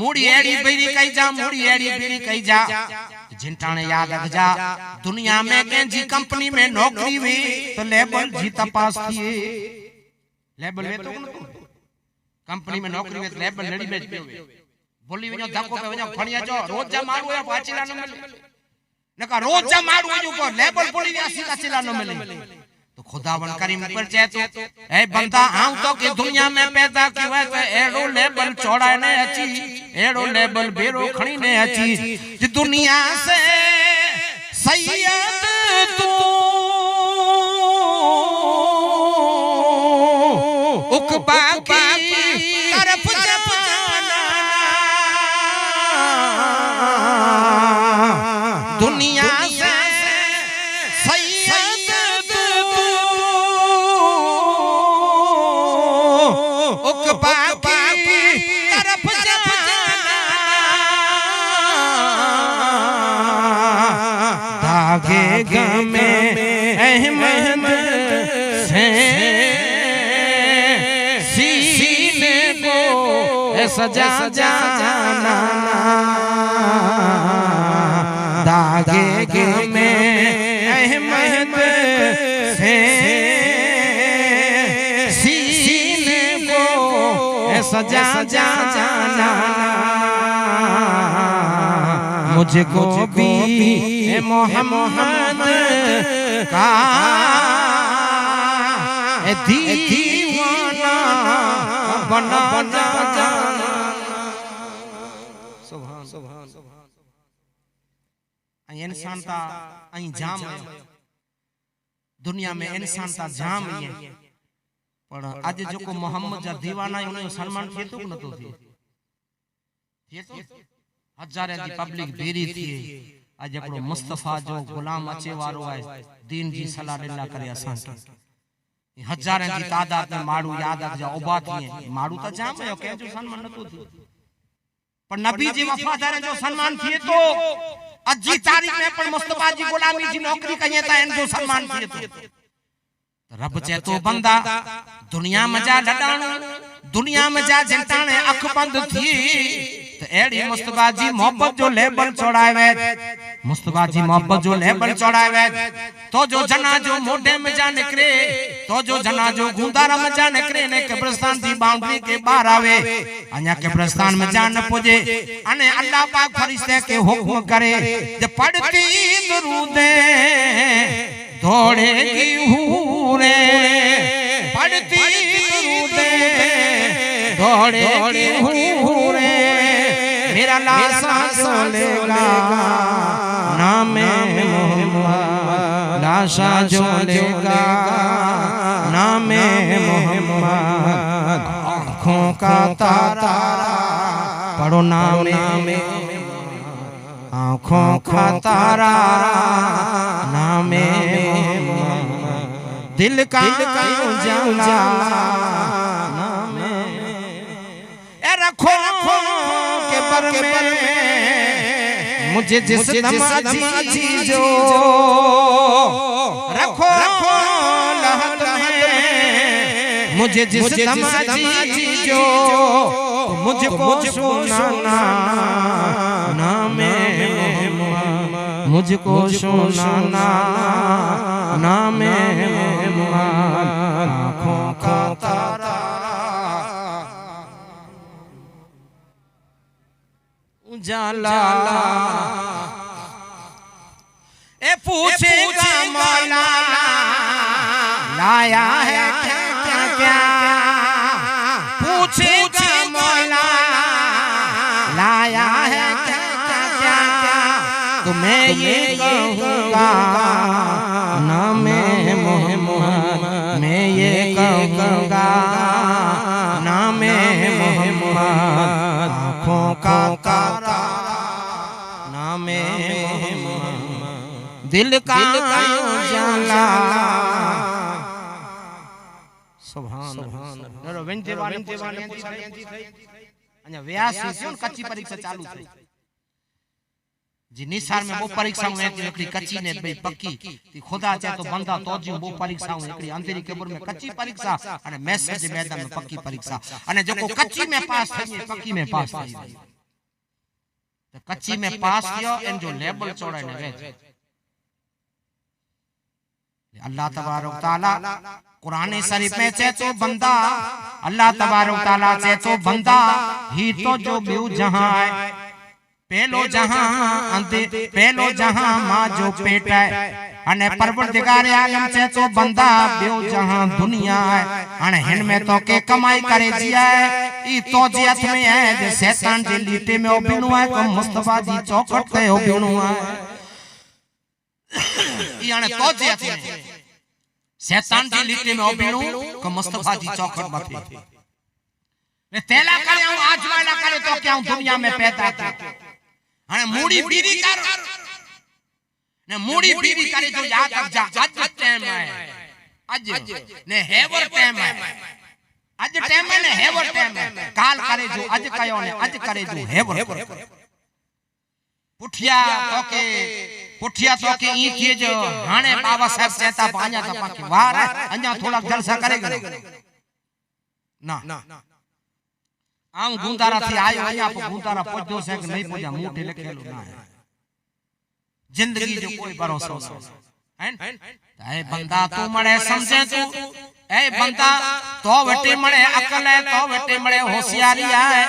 मूड़ी एड़ी बेरी कही जा मूड़ी एड़ी बेरी कही जा जिनटाने याद रख जा दुनिया में के जी कंपनी में नौकरी हुई तो लेबल जी तपास किए लेबल वे तो कंपनी में नौकरी में लेबल लड़ी में बोली वनो धक्को पे वनो खणिया जो रोज जा मारू या पाचिला न मिले नका रोज जा मारू जो को लेबल बोली या सीधा चिला न मिले तो खुदावन करीम पर चाहे तो ए बंदा आऊं तो के दुनिया में पैदा किया तो एड़ो लेबल चौड़ा ने अची एड़ो लेबल बेरो खणी ने अची जे दुनिया से सैयद तू उकबा की तरफ जवान दुनिया से सैयद उकबा की तरफ जाना धागे गमे अहमद से सीने को सजा जाना धागे गमे अहमद से सीने को सजा जाना मुझको भी मोहम्मद का दीवाना बना जाना। सुभान सुभान इंसान ता अई जाम दुनिया में इंसान ता जाम है पर आज जो को मोहम्मद जा दीवाना उन सन्मान थिए तो न तो थिए तो हजारे दी पब्लिक भेरी थी आज एकड़ो मुस्तफा जो गुलाम अचे वारो है दीन जी सलाह दिला करे असान के हजारे दी तादाद में माड़ू याद आ जा उबा थी माड़ू ता जाम है के जो सन्मान न तो थी पर नबी जी वफादार जो सन्मान थिए तो अजी तारीख में पण मुस्तफा जी गुलामी जी नौकरी कये ता इन जो सन्मान थिए तो रब चे तो बंदा दुनिया में जा लडाणो दुनिया में जा जनताने अख बंद थी तो एड़ी मुस्तफा जी मोहब्बत जो लेबल चढ़ावे मुस्तफा जी मोहब्बत जो लेबल चढ़ावे तो जो जना जो मोढे में जा निकले तो जो जना जो गुंदारा में जा निकले ने कब्रिस्तान दी बाउंड्री के बाहर आवे अन्या कब्रिस्तान में जा न पुजे अने अल्लाह पाक फरिश्ते के हुक्म करे जब पढ़ती दरूदे दौड़ेगी हूरे पढ़ती दरूदे दौड़ेगी हूरे मेरा लाशा झोलेगा नाम मोहम्मद लाशा झोलेगा नाम मोहम्मद आँखों का तारा पढ़ो नाम आँखों का तारा नाम दिल का उजाला नाम रखो के बर में मुझे जिस नमाजी जो रखो लहद में मुझे जिस नमाजी जो मुझको सुनाना नाम मुझको सुनाना नाम आँखों का तारा उजाला ए पूछेगा मौला लाया है क्या क्या क्या पूछेगा मौला लाया है क्या क्या क्या तो मैं ये कहूँगा नाम मोहम्मद मैं ये कहूँगा नाम मोहम्मद आँखों का तारा नाम दिल का उजाला सुभान सुभान वेंते वाले अन्या व्यास से कच्ची परीक्षा चालू थी जी निसार में वो परीक्षा में एकड़ी कच्ची ने भाई पक्की ती खुदा चाहे तो बंदा तो जी वो परीक्षा में एकड़ी अंधेरी कब्र में कच्ची परीक्षा अने मैसेज मैदान में पक्की परीक्षा अने जो को कच्ची में पास थई पक्की में पास थई तो कच्ची में पास कियो इन जो लेबल चौड़ाई ने वेच अल्लाह तबारक तआला कुरान शरीफ में चे तो बंदा अल्लाह तबारक तआला चे तो बंदा ही तो जो बिउ जहां है पहलो जहां मां जो पेट है अने परवरदिगार आलम चे तो बंदा बियो जहां दुनिया है अने हिन में तो के कमाई करे जिया है ई तो जी हाथ में है जे शैतान जे लीटे में ओबिनु है को मुस्तफा जी चौखट ते ओबिनु है ई अने तो जी हाथ में शैतान जी लीटे में ओबिनु को मुस्तफा जी चौखट मथे ने तेला करे हूं आज वाला करे तो क्या दुनिया में पैदा था अने मूड़ी बीड़ी कर ने मूड़ी बीवी करे जो याद रख जा आज टाइम है आज ने हेवर टाइम है आज टाइम है ने हेवर टाइम है काल करे जो आज कयो ने आज करे जो हेवर पुठिया तो के ई थे जो हाने बाबा साहब चेता पांजा त पाके वार अन्या थोड़ा जलसा करेगा ना आम गुंदारा थी आयो अन्या पर गुंदारा पहुंचो से कि नहीं पहुंचा मुंह लिखेलो ना है जिंदगी जो कोई भरोसा है ए बंदा तू मणे समझे तू ए बंदा तो वटे मणे अकल है तो वटे मणे होशियारी है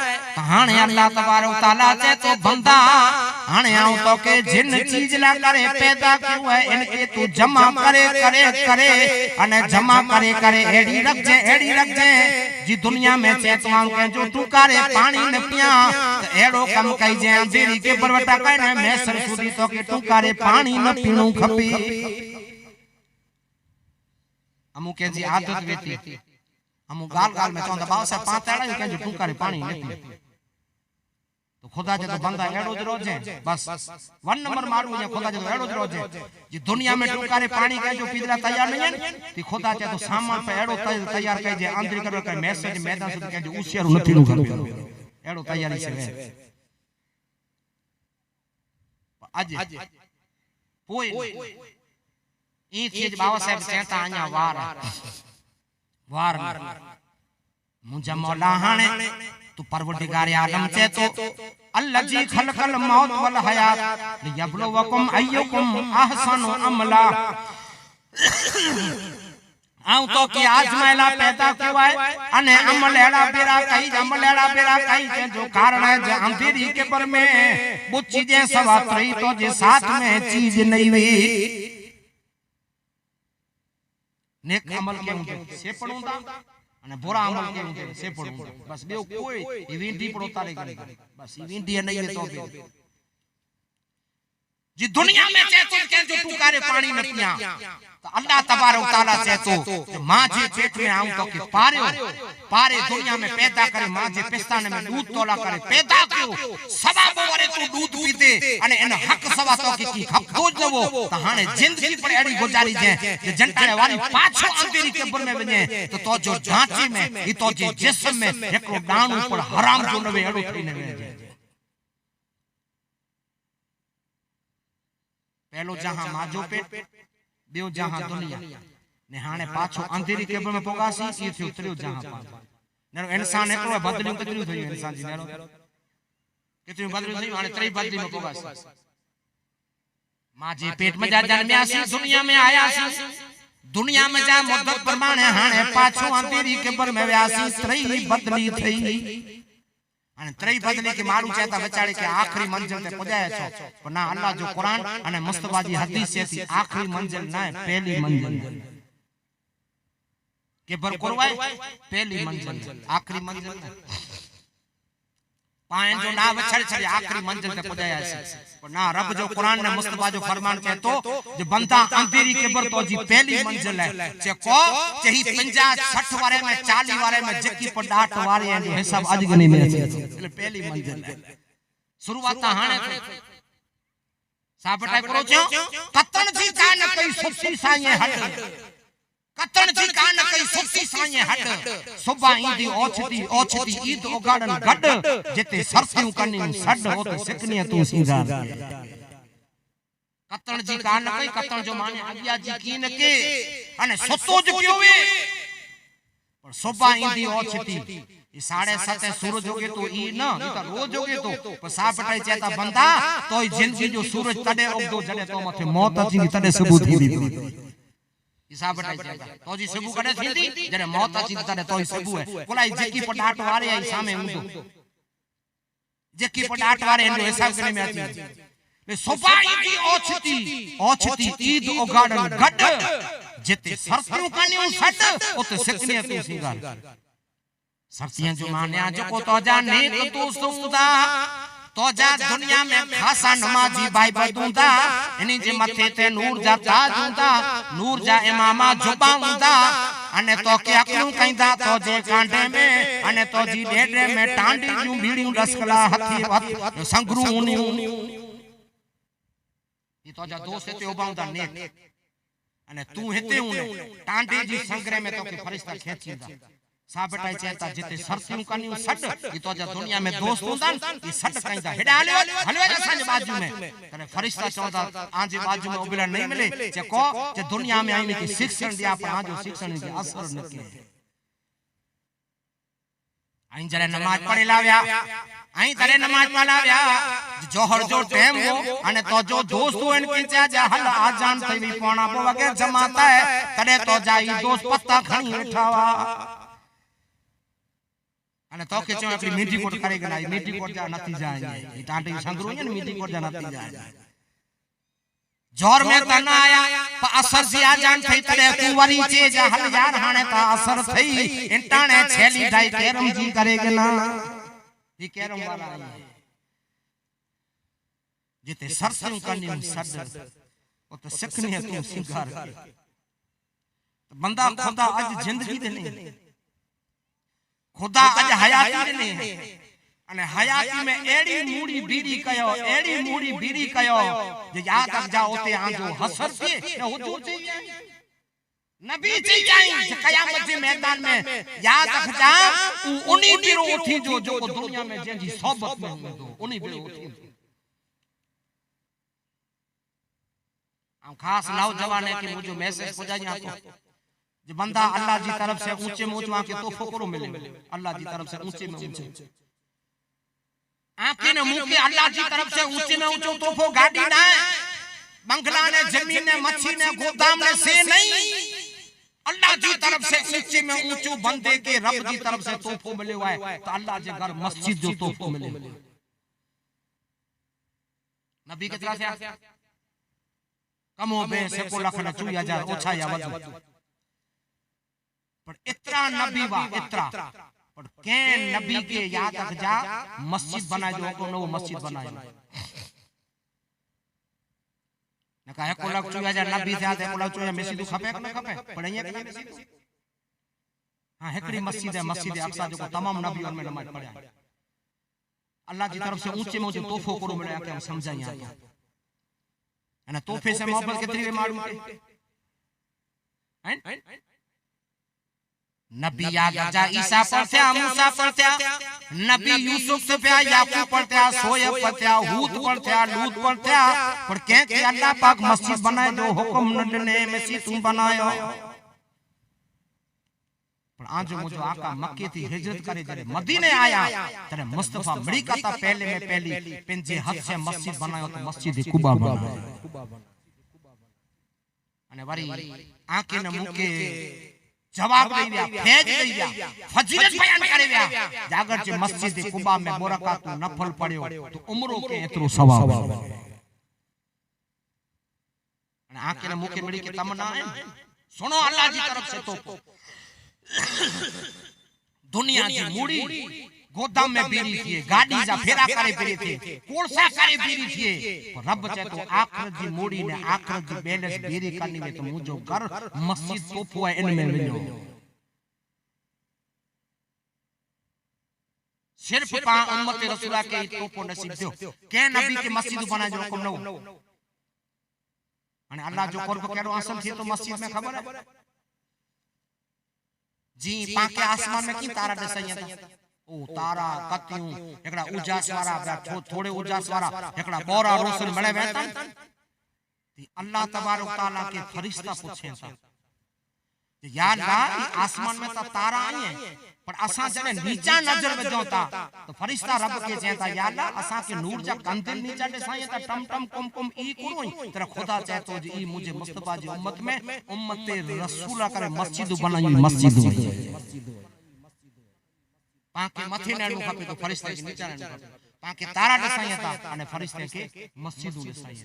हाने अल्लाह तबारक तआला से तो बंदा हाने आऊं तो के जिन चीज ला करे पैदा क्यों है इनके तू जमा करे अने जमा करे एड़ी रख जे जी दुनिया में चेतवान के जो तू करे पानी न पिया तो एड़ो कम कई जे अंधेरी के परवटा कने मैं सरसुदी तो के तू करे पानी न पीणू खपी हमू के जी आदत वेती हमू गाल में चोंदा बाव से पातेड़ा के जो तू करे पानी न पी तो खुदा जे तो बंदा एड़ो ज रोजे बस 1 नंबर मारू या खुदा जे तो एड़ो ज रोजे जी दुनिया में टुकारे पानी के जो पीदला तैयार नहीं है ती खुदा जे तो सामान पे एड़ो तैयार के जे आंतरिक कर के मैसेज मैदान से के जो उसियारू नथी नु कर एड़ो तैयारी से आज कोई ई चीज बाबा साहब कहता आया वार मुझे मौला हाने तू परवरदिगार आलम से तो अल्लजी खलकल मौत वल हयात लियब्लुवकुम अय्युकुम अहसनु अमला आऊं तो की आजमाइला पैदा किया है अने अमलेड़ा बेरा कई के जो कारण है जे अंधेरी के पर में वो चीजें सवा रही तो जे साथ में चीज नहीं हुई नेक अमल के उंदे से पड़ूंदा अने बुरा अमल के उंदे से पड़ूंदा बस बेओ कोई इवेंटी पड़ोता रे बस इवेंटी नहीं है तो जी दुनिया में चेतो के जो तू करे पानी न पिया तो अल्लाह तबारक तआला से तो मां जे पेट में आऊं तो के पारे दुनिया में पैदा करे मां जे पिस्ताने में दूध तोला करे पैदा क्यों सवा बोरे तू दूध पीते अने इन हक सवा तो की खपदो जवो तो हाने जिंदगी पर एड़ी गुजारी जे जनटाळे वाली पाछो अंधेरी कब्र में वने तो जो ढांचे में ई तो जे जिस्म में एकरो दाणो पर हराम जो नवे एड़ो थईने वे पहलो जहां माजो पेट बेओ जहां दुनिया ने हाने पाछो अंधेरी केबर में पोगासी ई थियो त्रियो जहां पा नेरो इंसान एकलो बदलियो केतरी थयो इंसान जी नेरो केतरी बदलियो थयो हाने त्रै बदली में पोगासी मां जे पेट में जा जन्मयासी दुनिया में आयासी दुनिया में जा मुद्दत प्रमाणे हाने पाछो अंधेरी केबर में व्यासी त्रै बदली थई अने त्रई बदली के मारू चाहता बेचारे के आखिरी मंजिल ते पहुंचाया छो पर ना अल्लाह जो कुरान अने मुस्तफा जी हदीस से थी आखिरी मंजिल ना पहली मंजिल के बर करवाए पहली मंजिल आखिरी मंजिल पाए जो ना वछड़ छड़े आखिरी मंजिल ते पहुंचाया छे पर ना रब जो कुरान ने मुस्तफा जो फरमान के तो जो बंदा अंधेरी के बर तो जी पहली मंजिल है जे को चही 50 60 वारे में 40 वारे में जकी पडाट वारे जो हिसाब आज गनी में એટલે पहली मंजिल है शुरुआत हाने साबटा करो छो कतण जी का न कई सुखी साए हट कतण जी का न कई सुखी साए हट सुबह ईदी ओछती ईद ओगाड़न गड जिते सरसियूं कनियूं सड होते सिकनी तू सिंगार कतण जी का न कई कतण जो माने अगिया जी कीन के अने सतो ज पियो वे पर सुबह ईदी ओछती ई 7:30 सूरज होगे तो ई न ई तो रोज होगे तो पर सापटाई चेता बंदा तो जिंदगी जो सूरज तडे उगदो जडे तो मथे मौत अची तडे सबूत थी हिसाब बटाई चेता तो जी सबू कड़े थींदी जडे मौत अची तडे तो सबू है कोलाई जेकी पटाट वारे आई सामे उंदो जेकी पटाट वारे एनो हिसाब करे में आती ले सोपाई की ओछती ईद ओगाड़न गड जिते सरसियूं कानियूं सट उते सिकनी तू सिंगार सरसियां जो मान्या जो को तो जा नेक तू सुंदा तो जा दुनिया में खासा नमाजी भाई बदूंदा इनी जे मथे ते नूर जा ताजूंदा नूर जा इमामा जुबाऊंदा अने तो के अकलू कइंदा तो जे कांडे में अने तो जी डेडे में टांडी जू बीड़ियों रसकला हथी संगरू उनियूं ई तो जा दोस्त हिते उभा हूंदा नेक अने तू हिते हूं टांडे जी संग्रह में तोखे फरिश्ता खेचींदा सा बेटा चेता जिते सरसियूं कनियूं सड ई तो जा दुनिया में दोस्त हूंदा ई सड कइंदा हेडा हलवे असांजे बाजू में तने फरिश्ता चवंदा आंजे बाजू में उबला नहीं मिले जेको जे दुनिया में आईने की शिक्षण दिया पर आजो शिक्षण के असर न के आई जरे नमाज पढ़े लाव्या आई तरे नमाज पढ़ाव्या जोहर जो टाइम हो अने तो जो दोस्त हो इनके जा हल आजान थई भी पौना पो वगे जमाता है तड़े तो जाई दोस्त पत्ता खणी उठावा अने तो के चो अपनी मीठी कोट करेगा ना मीठी कोट जा नती जाए ई टांटे संगरो ने मीठी कोट जा नती जाए जोर में तना आया पर असर जी आजान थई तड़े तू वरी चे जा हल यार हाने ता असर थई इंटाने छेली ढाई केरम जी करेगा ना ये केरम वाला है जिते सरसों कनिम सड ओ तो सकनी है तू सिंगार तो बंदा खुदा आज जिंदगी दे नहीं खुदा आज हयाती दे नहीं अने हयाती में एड़ी मूड़ी बीड़ी कयो एड़ी मूड़ी बीड़ी कयो जे याद तक जाओ ते आजो हसर के हुजूर चाहिए नबी चाहिए कयामत के मैदान में याद रख जा उन्हीं बिरो उठी जो जो दुनिया में जंजी सोबत में हूंदो उन्हीं बिरो उठी हम खास नौजवान है कि मुझे मैसेज पहुंचाई आपको जो बंदा अल्लाह जी तरफ से ऊंचे में ऊंचा के तोहफो करो मिले अल्लाह जी तरफ से ऊंचे में ऊंचे आंखें ने मुंह के अल्लाह जी तरफ से ऊंचे में ऊंचो तोहफो गाड़ी ना बंगला ने जमीन ने मच्छी ने गोदाम ने से नहीं अल्लाह जी तरफ से ऊंचे में ऊंचो बंदे के रब जी तरफ से तोहफो मिले हुआ है तो अल्लाह जे घर मस्जिद जो तोहफो मिले नबी के तरफ से कमो बे से को लख न 2000 ओछा या वधु पर इतना नबी वा इतना पर के नबी के याद रख जा मस्जिद बना जो को नो मस्जिद बनायो न का को लख 2000 नबी से आते को लख 2000 मस्जिद खपे न खपे पढ़िए के मस्जिद हां एकड़ी मस्जिद है मस्जिद अक्सा जो तमाम नबियों में नमाज पढ़ा अल्लाह की तरफ से ऊंचे में ऊंचे तोहफो करो मिले के हम समझाई आ अने तोहफे से मोहब्बत कितनी वे मालूम के हैं नबी याद जा ईसा पढ़ते मूसा पढ़ते नबी यूसुफ से पे याकूब पढ़ते सोएब पढ़ते हूद पढ़ते लूत पढ़ते पर के अल्लाह पाक मस्जिद बनाए जो हुक्म न ने मस्जिद तुम बनायो पर आज मुझे आका मक्के थी हिजरत करे जरे मदीने आया तने मुस्तफा अमेरिका ता पहले में पहली पिंजे हाथ से मस्जिद बनायो तो मस्जिद कुबा बनायो अने वरी आके न मुके जवाब दई दिया फेज दई दिया फजीलत बयान करे दिया जागर जे मस्जिद कुबा में बरकत नफल पढ़ियो तो उम्रो के एतरो सवाब अने आके न मुके मिली के तमन्ना है सुनो अल्लाह जी तरफ से तो दुनिया की मूड़ी गोदाम में बीड़ी थी गाड़ी जा फेरा करे बीड़ी थी कोलसा करे बीड़ी थी पर रब चाहे तो आखिरत की मूड़ी ने आखिरत की बैलेंस बीड़ी करनी में तो मुझो घर मस्जिद तोहफो है इनमें विनो सिर्फ पा उम्मत रसूला के तोहफो नसीब दो के नबी के मस्जिद बना जो हुक्म न अने अल्लाह जो कुर्ब केड़ो हासिल थी तो मस्जिद में खबर है जी पाके आसमान में की तारा दसाई ओ तारा कतियूं एकड़ा उजास वारा थोड़े उजास वारा एकड़ा बोरा रोशन मिले वेतन ती अल्लाह तबारक तआला के फरिश्ता पूछे था या अल्लाह आसमान में तो तारा आई है पर असा जने नीचा नजर वजोता तो फरिश्ता रब के चेता या अल्लाह असा के नूर जा कंदिल नीचा दे साईं ता टम टम कुम कुम ई कोई तेरा खुदा चाहे तो जी मुझे मुस्तफा जी उम्मत में उम्मत रसूला करे मस्जिद बनाई मस्जिद पाके मथे ने नु खपे तो फरिश्ते के नीचा ने खपे पाके तारा दसाई था अने फरिश्ते के मस्जिद दसाई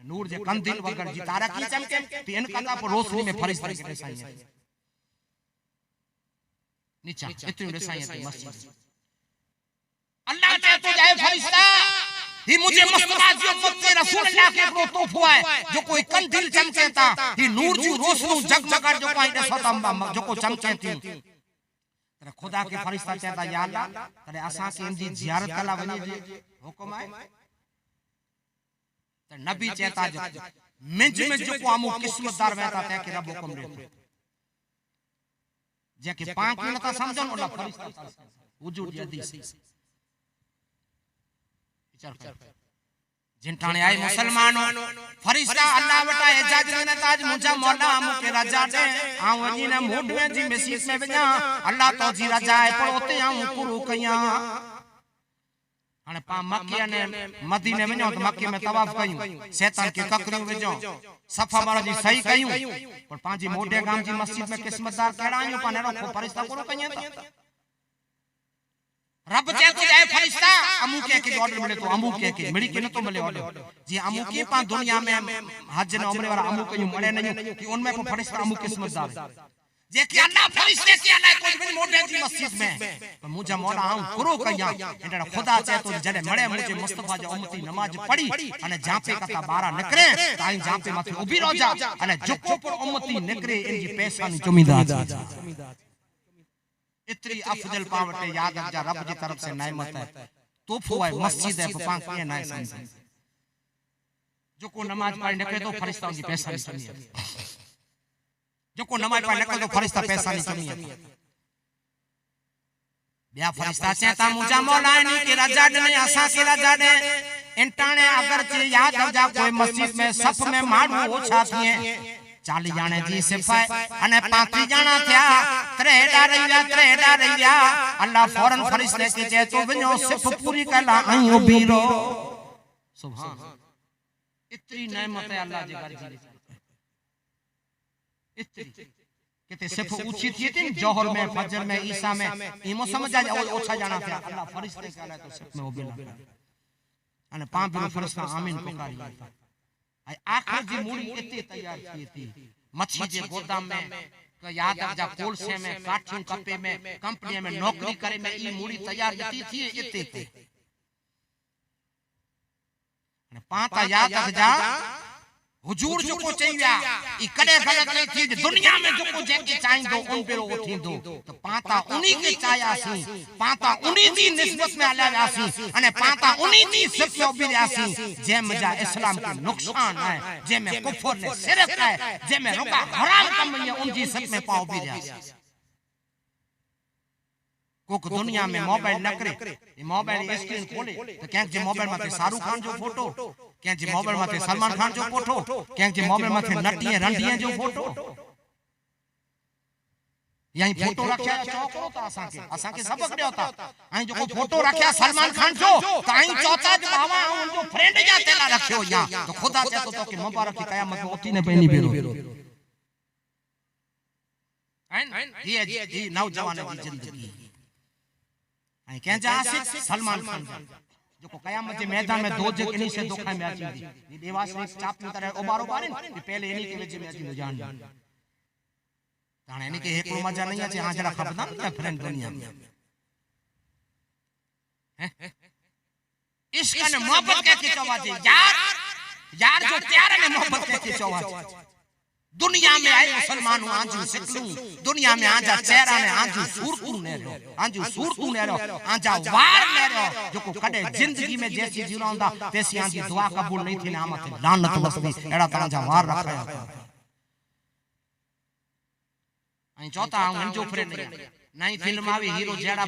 नूर जे कंदिल वगर जी तारा की चमके तो इन कथा पर रोशनी में फरिश्ते के दसाई नीचा इतनी दसाई है मस्जिद अल्लाह चाहे तो जाए फरिश्ता ही मुझे मुस्तफा जी उम्मत के रसूल अल्लाह के को तोहफो है जो कोई कंदिल चमकेता ही नूर जी रोशनी जगमगा जो कोई दसता जो को चमकेती तेरे खुदा के फरिश्ता चाहता या अल्लाह तेरे असा के इनकी जियारत कला वनी जी हुक्म है तो नबी चेता जो मिंज में जो को अमु किस्मतदार वेता ते के रब हुक्म दे जेके पांच न ता समझन ओला फरिश्ता वजूद हदीस विचार कर जिन ठाणे आए मुसलमानों फरिश्ता अल्लाह वटा एजाज ने ताज मुजा मौला मुके राजा दे आ वजी ने मोड में जी मस्जिद में वजा अल्लाह तो जी राजा है पर ओते आ पूरो कया हाने पा मक्के ने मदीने वञो त मक्के में तवाफ कयूं शैतान के ककरियूं विझो सफा वाला जी सही कयूं पर पांजी मोढे गाम जी मस्जिद में किस्मतदार केड़ा आयूं पाने रो फरिश्ता पूरो कया त रब जे तो जाए फरिश्ता अमू के ऑर्डर मिले तो अमू के मिड़ी के न तो मिले ऑर्डर जी अमू के पा दुनिया में हज ने उम्र वाला अमू कयूं मळे नहीं कि उनमें को फरिश्ता अमू किस्मतदार जे कि अल्लाह फरिश्ते के अल्लाह कोई भी मोढे जी मस्जिद में तो मुजा मौला आऊं करो कया एडा खुदा चाहे तो जने मळे मुझे मुस्तफा जो उम्मती नमाज पढ़ी अने जापे कथा बारा निकरे ताई जापे माथे उभी रह जा अने जुको पर उम्मती निकरे इनजी पैसा नी जमींदार इतनी अफजल पावटे याद रख जा रब की तरफ से नेमत है तोहफो है मस्जिद है पांच के ना समझ जो को नमाज पढ़ निकले तो फरिश्ता की पैसा नहीं समझ जो को नमाज पढ़ निकले तो फरिश्ता पैसा नहीं समझ बिया फरिश्ता चेता मुजा मौला नी के राजा ने असा के राजा ने इंटाने अगर चे याद रख जा कोई मस्जिद में सफ में मारू ओछा थिए 40 जाने जी सिपाही अने 35 जाना थिया त्रेडा रहिया अल्लाह फौरन फरिश्ते के जे तो वञो सिफ पूरी कला आयो बीरो सुभान इतनी नेमत है अल्लाह जी घर जी इतनी किते सिफ ऊंची थी थी जोहर में फजर में ईसा में इमो समझ आ ओछा जाना थिया अल्लाह फरिश्ते कला तो सिफ में उबिला अने पांच बिरो फरिश्ता आमीन पुकारी आई आखिर जी मूड़ी इतनी तैयार थी थी मच्छी जे गोदाम में तो याद रख जा कोलसे में काठियों कपे में कंपनी में नौकरी करे में ई मूड़ी तैयार इतनी थी इतने अने पांता याद रख जा हुजूर जो को चाहिया ई कदे गलत नहीं थी दुनिया में जो को जेके चाहिंदो उन पेरो उठींदो तो पांता उन्हीं के चायासी पांता उन्हीं दी निस्बत में आलासी अने पांता उन्हीं दी सिर्फ उबिरासी जे मजा इस्लाम के नुकसान है जे में कुफर ने शिरक है जे में रुका हराम कम ये उनकी सब में पाओ उबिरासी कोक दुनिया में मोबाइल न करे ये मोबाइल स्क्रीन खोले तो क्या जे मोबाइल में शाहरुख खान जो फोटो क्या जे मोबाइल में सलमान खान जो फोटो क्या जे मोबाइल में नटियां रंडियां जो फोटो यही फोटो रखया चौकरो तो असा के सबक दे होता आई जो फोटो रखया सलमान खान जो ताई चौथा जो बाबा उन जो फ्रेंड जा तेला रखयो या तो खुदा चाहे तो के मुबारक की कयामत में ओती ने पैनी बेरो ये नौजवान की जिंदगी आई क्या जा सलमान खान जो को कयामत के मैदान में दो जग इन्हीं से धोखा में आची ये देवास ने चाप की तरह ओबारो बारे ये पहले इन्हीं के वजह में आची जान ताने इन्हीं के एक मजा नहीं आचे हां जरा खपदा ना फ्रेंड दुनिया में इश्क ने मोहब्बत के चवाजे यार जो प्यार ने मोहब्बत के चवाजे दुनिया में आए मुसलमान आंजू सिकलू दुनिया में आजा चेहरा ने आंजू सूरतू ने रो आंजा वार ने रो जो को कदे जिंदगी में जैसी जीरांदा तैसी आंजी दुआ कबूल नहीं थी नामत लानत वसदी एड़ा तरह जा वार रखया आई चौथा हूं जो फ्रेंड नहीं फिल्म आवी हीरो जेड़ा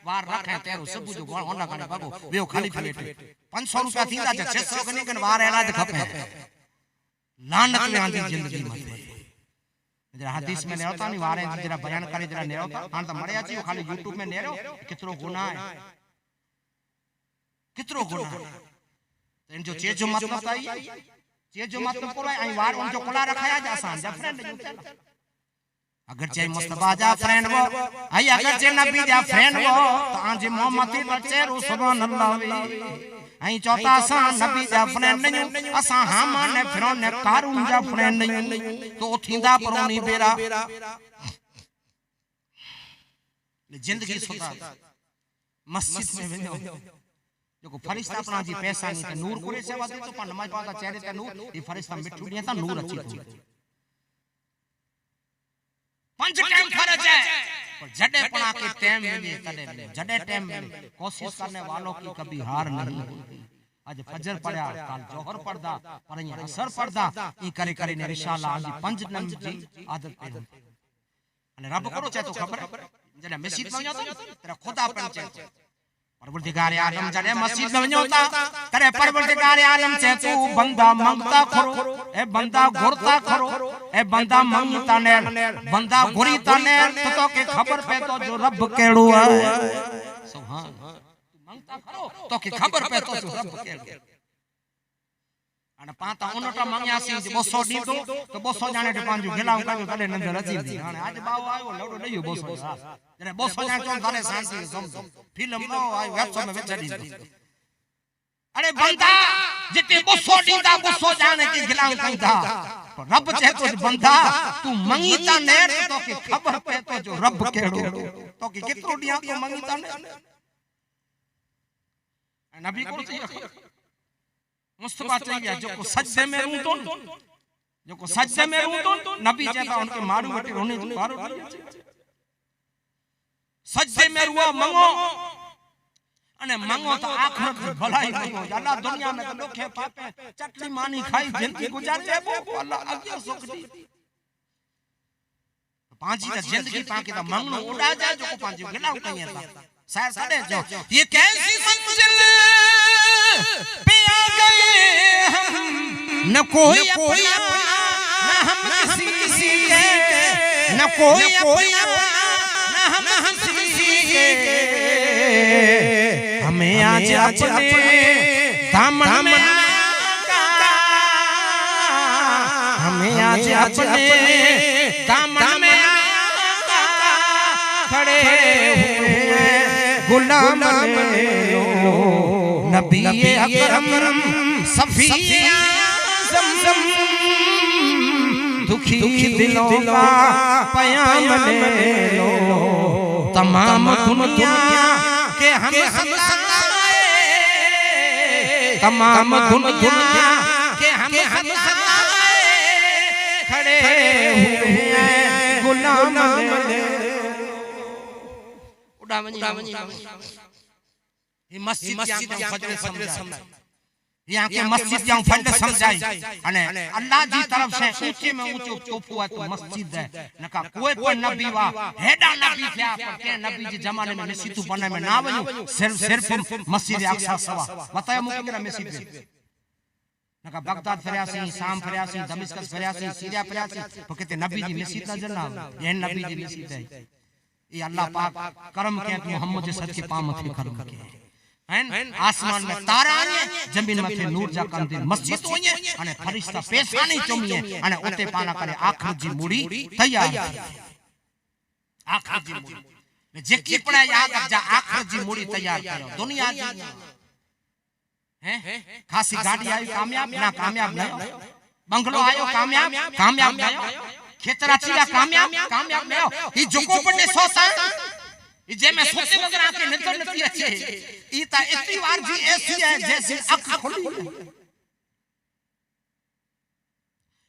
वार रखे तेरो सब जो गोल होना कने बाबू वेओ खाली प्लेट 500 रुपया थींदा 600 कने कने वार एड़ा खपे लानत में आंदी जिंदगी में जरा हदीस में ने होता नहीं वारे जरा बयान करे जरा ने होता हां तो मरे आची खाली YouTube में नेरो कितरो गुनाह है कितरो गुनाह तो इन जो चीज जो मतलब आई चीज जो मतलब कोला आई वार उन जो कोला रखाया जा आसान जा फ्रेंड अगर चाहे मुस्तफा जा फ्रेंड वो आई अगर चाहे नबी जा फ्रेंड वो तो आंजी मोहम्मदी बच्चे सुभान अल्लाह आई चौथा सा नबी जा फ्रेंड नहीं असा हामान ने फिरौन ने कारून जा फ्रेंड नहीं तो थींदा परोनी बेरा जिंदगी सुता मस्जिद में वञो जो फरिश्ता अपना जी पैसा नहीं के नूर करे सेवा दे तो नमाज पढ़ा चेहरे ते नूर ये फरिश्ता मिठू दिया ता नूर अची थी 5 टाइम फर्ज है पर जड़े पना के टाइम मिले कदे जड़े टाइम मिले कोशिश करने वालों की कभी हार नहीं होती आज फजर पढ़या काल जोहर पढ़दा पर ये असर पढ़दा ई करे करे ने इंशाअल्लाह जी 5 नम जी आदत पे अने रब करो चाहे तो खबर जने मस्जिद में वञो तेरा खुदा पण चाहे परवरदिगार आलम जने मस्जिद में वञो ता करे परवरदिगार आलम चाहे तू बंदा मांगता खरो ए बंदा घुरता खरो ए बंदा मांगता ने बंदा घुरीता ने तो के खबर पे तो जो रब केड़ो है सुभान मांगता खरो तो के खबर पे तो जो रब केड़ो अने पाता ओनटा मांग्यासी 200 दीदो तो 200 जाने ते पांजो गेला काजो तले नंदर अची दी हाने आज बाव आयो लवडो लयो 200 जने 200 जाने चोन थारे शांति समझो फिल्म नो आयो वेबसाइट में वेचड़ी दी अरे बंदा जिते 200 दीदा 200 जाने के गेला कंधा तो रब चाहे तो बंदा तू मंगीता ने तो के खबर पे तो जो रब केड़ो तो के कितरो दिया तो मंगीता ने नबी को चाहिए मुस्तफा चाहिए जो को सजदे में रू तो जो को सजदे में रू तो नबी कहता उनके मारू बटे रोने मारो सजदे में रुआ मंगो अने मंगो तो आखिरत में भलाई मंगो अल्लाह दुनिया में तो लोखे पापे चटनी मानी खाई जिंदगी गुजार जाबो अल्लाह आगे सुख दी पांची ता जिंदगी पाके तो मंगनो उड़ा जाए जो को पांची गेला कहिए ता शायद साडे जो ये कैसी मंजिल पे आ गए हम न कोई अपना न हम किसी के न कोई अपना न हम किसी के हमें आज अपने दामन में हमें आज अपने दामन में खड़े हुए गुलाम नबी अकरम सफी ज़मज़म दुखी दिलों का पयाम ले लो तमाम दुनिया के हम सताए तमाम दुनिया के हम सताए खड़े हुए गुलाम ले उड़ावनी ये मस्जिद या फजर समझाई यहाँ के मस्जिद या फजर समझाई अने अल्लाह जी तरफ से ऊंचे में ऊंचो तोहफो है तो मस्जिद है नका कोई पण नबी वा हेडा नबी थिया पर के नबी जी जमाने में मस्जिद बने में ना वयो सिर्फ मस्जिद अक्सा सवा बतायो मुके मेरा मस्जिद नका बगदाद फरियासी शाम फरियासी दमिश्क फरियासी सीरिया फरियासी तो कहते नबी जी मस्जिद नजर ना ये नबी जी मस्जिद है ये अल्लाह पाक करम के मोहम्मद जे सद के पाम थे करम के हैं आसमान में तारा ने जमीन में थे नूर जा कंदे मस्जिद होये अने फरिश्ता पेशानी चुमिए अने ओते पाना करे आखिरत जी मुड़ी तैयार आखिरत जी मुड़ी जेकी पड़ा याद जा आखिरत जी मुड़ी तैयार करो दुनिया जी हैं खासी गाड़ी आई कामयाब ना कामयाब नहीं बंगलो आयो कामयाब नहीं खेतरा चीरा कामयाब नहीं ई जोको पटे सोता ई जे में सोते वगर आके नजर नथी अचे ई ता इतनी बार जी ऐसी है जैसे आंख खुली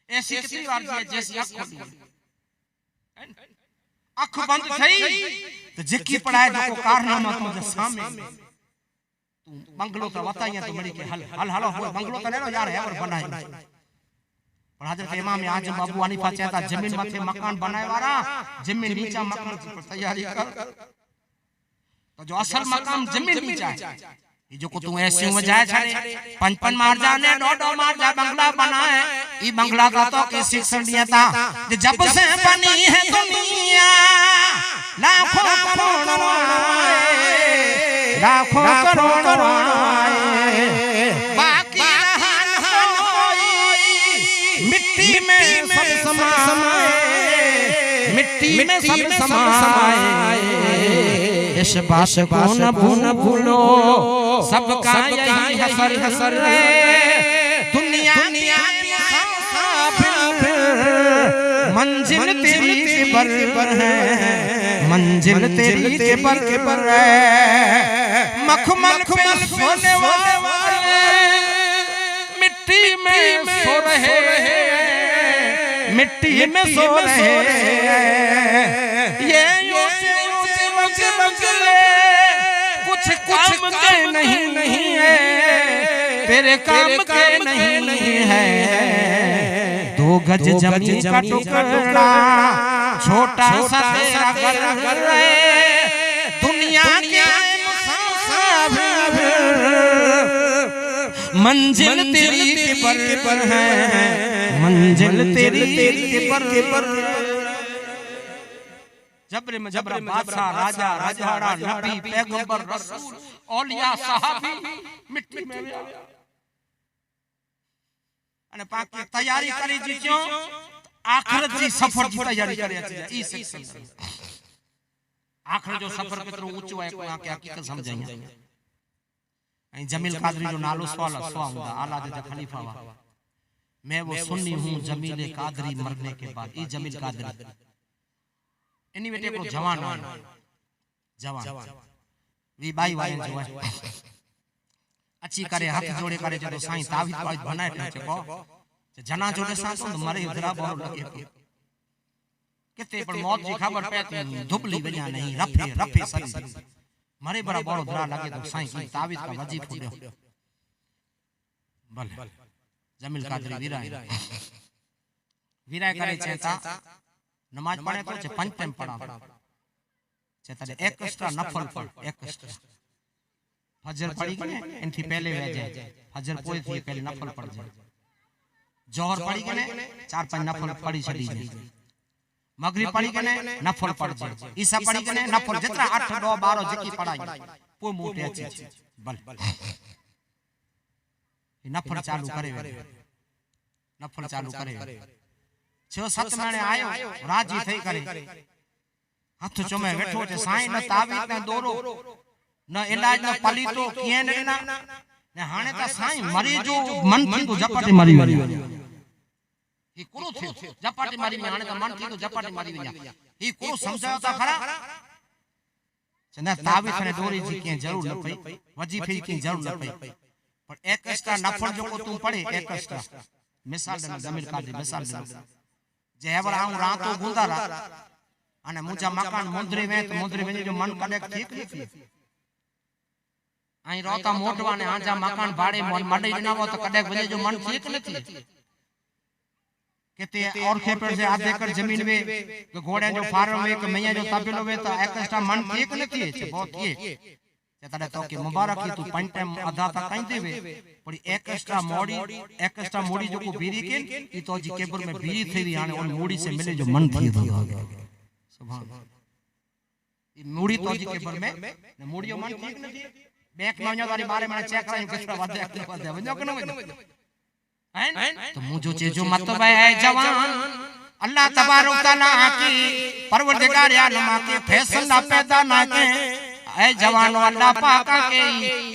ऐसी कितनी बार जी जैसी आंख खुली आंख बंद थई तो जेकी पड़ाए जो कारनामा तो सामने तू बंगलो तो बताइए तो बड़ी के हल हलो हो बंगलो तो ले लो यार है और बनाए और हजरत इमाम आजम बाबू हनीफा चाहता जमीन मथे मकान बनाए वाला जमीन नीचा मकान की तैयारी कर तो जो असल मकान जमीन नीचा है ये जो को तू ऐसे में जाए छड़े पंचपन मार जाने डोडो मार जा बंगला बनाए ई बंगला का तो के शिक्षण दिया था जब से बनी है दुनिया लाखों करोड़ों आए बाकी मिट्टी में सब समाए मिट्टी में सब समाए इस बात को न भूलो सबका यही हसर है दुनिया मंजिल तेरी पर है मंजिल तेरी पर है मखमल सोने वाले मिट्टी में सो रहे मिट्टी में सो रहे ये ऊंचे मंजिले कुछ काम के नहीं है तेरे काम के नहीं है। 2 गज जमीन का टुकड़ा छोटा सा तेरा घर है। दुनिया के मंजिल तेरी के पर है, मंजिल तेरी के पर। जबरे में जबरा बादशाह राजा राजवाड़ा नबी पैगंबर रसूल औलिया सहाबी मिट्टी में अने पाके तैयारी करी जी क्यों आखिरत जी सफर जी तैयारी करे ई सेक्शन आखिर जो सफर केतरो ऊंचो है कोई आके हकीकत समझाई। जमील कादरी जो नालो सवाल हुंदा आला दे खलीफा वा मैं वो सुन्नी हूं जमील कादरी मरने के बाद। ई जमील कादरी इनी बेटे को जवान वी बाई वाइन जो है अच्छी करे हाथ जोड़े करे जो साईं तावीज वाइज बनाए थे को जना जोड़े सा तो मरे उधरा बहुत लगे किते पर मौत जी खबर पे धुबली बजा नहीं रफे सरी मरे बड़ा बड़ो धरा लगे तो साईं की तावीज का वजीफ हो गयो। भले जमील कादरी वीराय करे चेता नमाज पढ़े तो 5 टाइम पढ़ा चेता एक एक्स्ट्रा नफल पढ़ एक एक्स्ट्रा फजर पढ़ी के इनथी पहले वे जाए फजर कोई थी पहले नफल पढ़ जाए। जोहर पढ़ी के 4-5 नफल पढ़ी छड़ी जाए। मगरिब पढ़ी के नफल पढ़ जाए। ईसा पढ़ी के नफल जितना 8 9 12 जकी पढ़ाई कोई मोटे अच्छी बल नफल चालू करे नफल चालू करे 6-7 महीने आयो राजी थई करे हाथ चोमे बैठो छे साईं न तावीज न दोरो न इलाज न पलीतो किए न ने हाने ता साईं मरी जो मन थी तो जपाटी मरी वई ही कुरो थे जपाटी मरी में हाने ता मन थी तो जपाटी मरी वई ही कुरो समझायो ता खरा चंदा तावीज ने दोरी जी के जरूर न पई वजीफे की जरूर न पई पर एक एक्स्ट्रा नफल जो को तू पढ़े एक एक्स्ट्रा मिसाल दे जमील कादरी मिसाल दे जेवर आऊं रातो गुंदारा अने मुजा मकान मुंदरी में तो मुंदरी में जो मन कदे ठीक नहीं आई रोता मोटवा ने आजा मकान भाड़े मडई बनावो तो कदे वने जो मन ठीक नहीं केते और खेपर से आधे कर जमीन में घोड़े जो फार्म में के मैया जो तबेलो में तो एक एक्स्ट्रा मन ठीक नहीं छे बहुत ये तड़े तो के मुबारक की तू 5 टाइम अदा ता कई देवे पर एक एक्स्ट्रा मोड़ी जो को बीरी के ई तो जी केबर में बीरी थई हाने उन मोड़ी से मिले जो मन थी सुभान ई मोड़ी तो जी केबर में ने मोड़ियो मन ठीक नहीं बैंक में वणो वारी बारे में चेक कराई केतरा वादे वणो के न वणो हैं तो मुझो चेजो मत बे जवान अल्लाह तबारक तआला की परवरदिगार आलम के फैसला पैदा ना के ऐ जवानो अल्लाह पाक के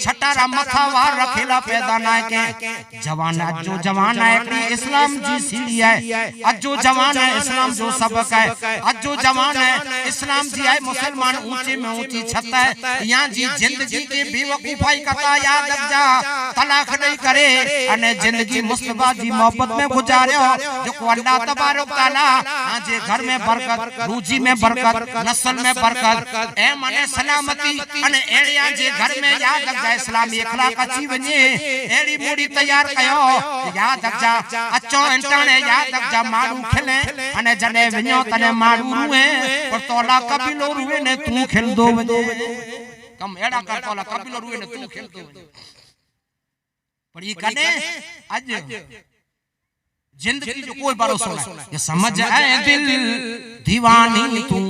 छटारा मथा वार रखेला पैदा ना के जवान अजो जवान है इस्लाम जी सीढ़ी है अजो जवान है इस्लाम जो सबक है अजो जवान है इस्लाम जी है मुसलमान ऊंचे में ऊंची छत है यहां जी जिंदगी के बेवकूफाई कथा याद रख जा तलाक नहीं करे अने जिंदगी मुस्तफा जी मोहब्बत में गुजारियो जो को अल्लाह तबारक तआला हां जे घर में बरकत रूजी में बरकत नस्ल में बरकत ए मने सलामती अने एड़िया जे घर में याद रख जा इस्लामी अखलाक अची वने एड़ी मूड़ी तैयार कयो याद रख जा अचो इंटाने याद रख जा मारू खिले अने जने वणो तने मारू रुए पर तोला कबीलो रुए ने तू खिल दो वने कम एड़ा कर तोला कबीलो रुए ने तू खिल दो पर ये कने आज जिंदगी जो कोई भरोसा नहीं ये समझ आए दिल दीवानी तू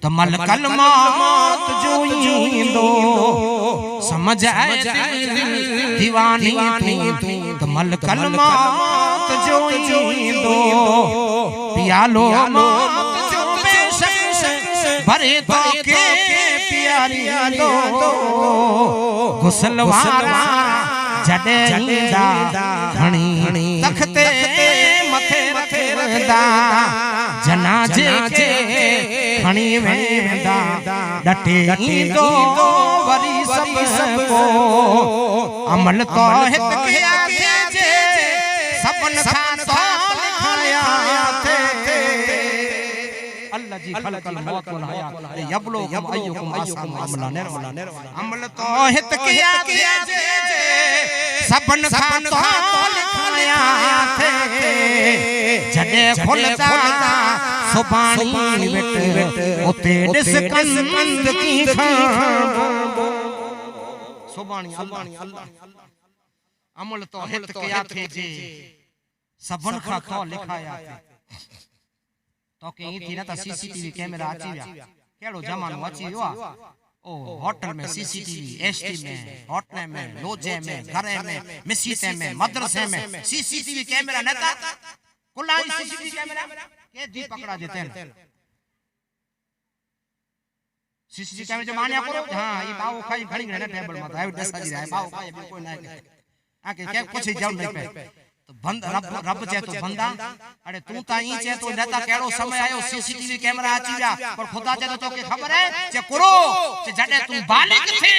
तमल कल मौत जोईंदो समझ आए दिल दीवानी तू तमल कल मौत जोईंदो पियालो मौत जो बेशक भरे तो के प्यारी दो गुसलवारा जडे ईंदा घणी तखते मथे रखदा जनाजे के खणी वेंदा डटे ईंदो वरी सब को अमल तो हित के आगे जे सबन खां तो लिखया थे लजी खलकल मौत वल हयात यबलुकुम अय्युकुम अहसनु अमला नेर अमल तो हित किया जे सबन खा तो लिखाया थे जडे खुलदा सुबानी वेट उते दिस कंद की खां सुबानी अल्लाह अमल तो हित किया थे जे सबन खा तो लिखाया थे तो के ई थी ना तो सीसीटीवी कैमरा आची व्या केड़ो जमानो आची व्यो ओ होटल में सीसीटीवी एसटी में होटल में लोजे में घरे में मस्जिद में मदरसे में सीसीटीवी कैमरा नता कुलाई सीसीटीवी कैमरा के दी पकड़ा देते हैं सीसीटीवी कैमरा जो मान्या करो हां ये बाऊ खाई खड़ी ने टेबल में आयो दसा जी रहा बाऊ खाई कोई ना आके के कुछ जाऊ नहीं पे तो बंद रब जे तो बंदा अरे तू ता ई जे तो नता केड़ो समय आयो सीसीटीवी कैमरा आची जा पर खुदा जे तो के खबर है जे करो जे जडे तू बालिग थे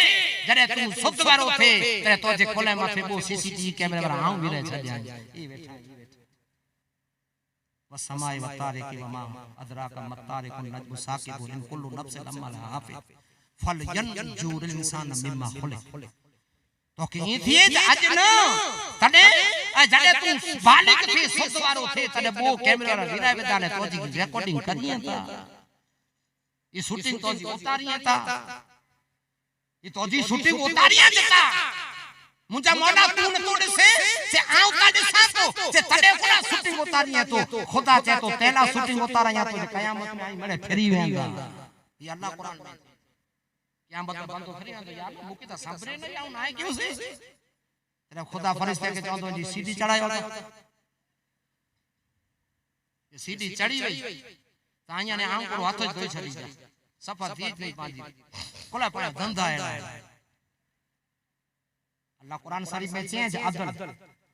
जडे तू शुद्ध वारो थे ते तो जे खोले माथे वो सीसीटीवी कैमरा आऊं भी रह छड्या ई बैठा वसमाए वतारिक वमा अदराक मतारिक नजम साकिब इन कुल्लु नफ्स लम्मा हाफिज फल यनजुर इंसान मिम्मा खुले तो के ई थी आज न तने जडे तू बालिग थे शुद्ध वारो थे तने वो कैमरा विराय बेदाने तो जी रिकॉर्डिंग करिया था ये शूटिंग तो जी उतारिया था ये तो जी शूटिंग उतारिया था मुझे मोना तूने तोड़े से आउता दिसा तो जे तने कोना शूटिंग उतारिया तो खुदा चाहे तो तेला शूटिंग उतारिया तो कयामत में आई मेरे फेरी वेंगा ये अल्लाह कुरान में कयामत में बंदो फेरी वेंदो यार मुके तो साबरे नहीं आउं आए क्यों से तेरा खुदा फरिश्ते के चौंदो जी सीधी चढ़ायो ये सीधी चढ़ी वई ताया ने आऊं को हाथ धोई छड़ी जा सफा दीज नहीं पाजी कोला पड़ा धंधा है अल्लाह कुरान शरीफ में चेंज अदल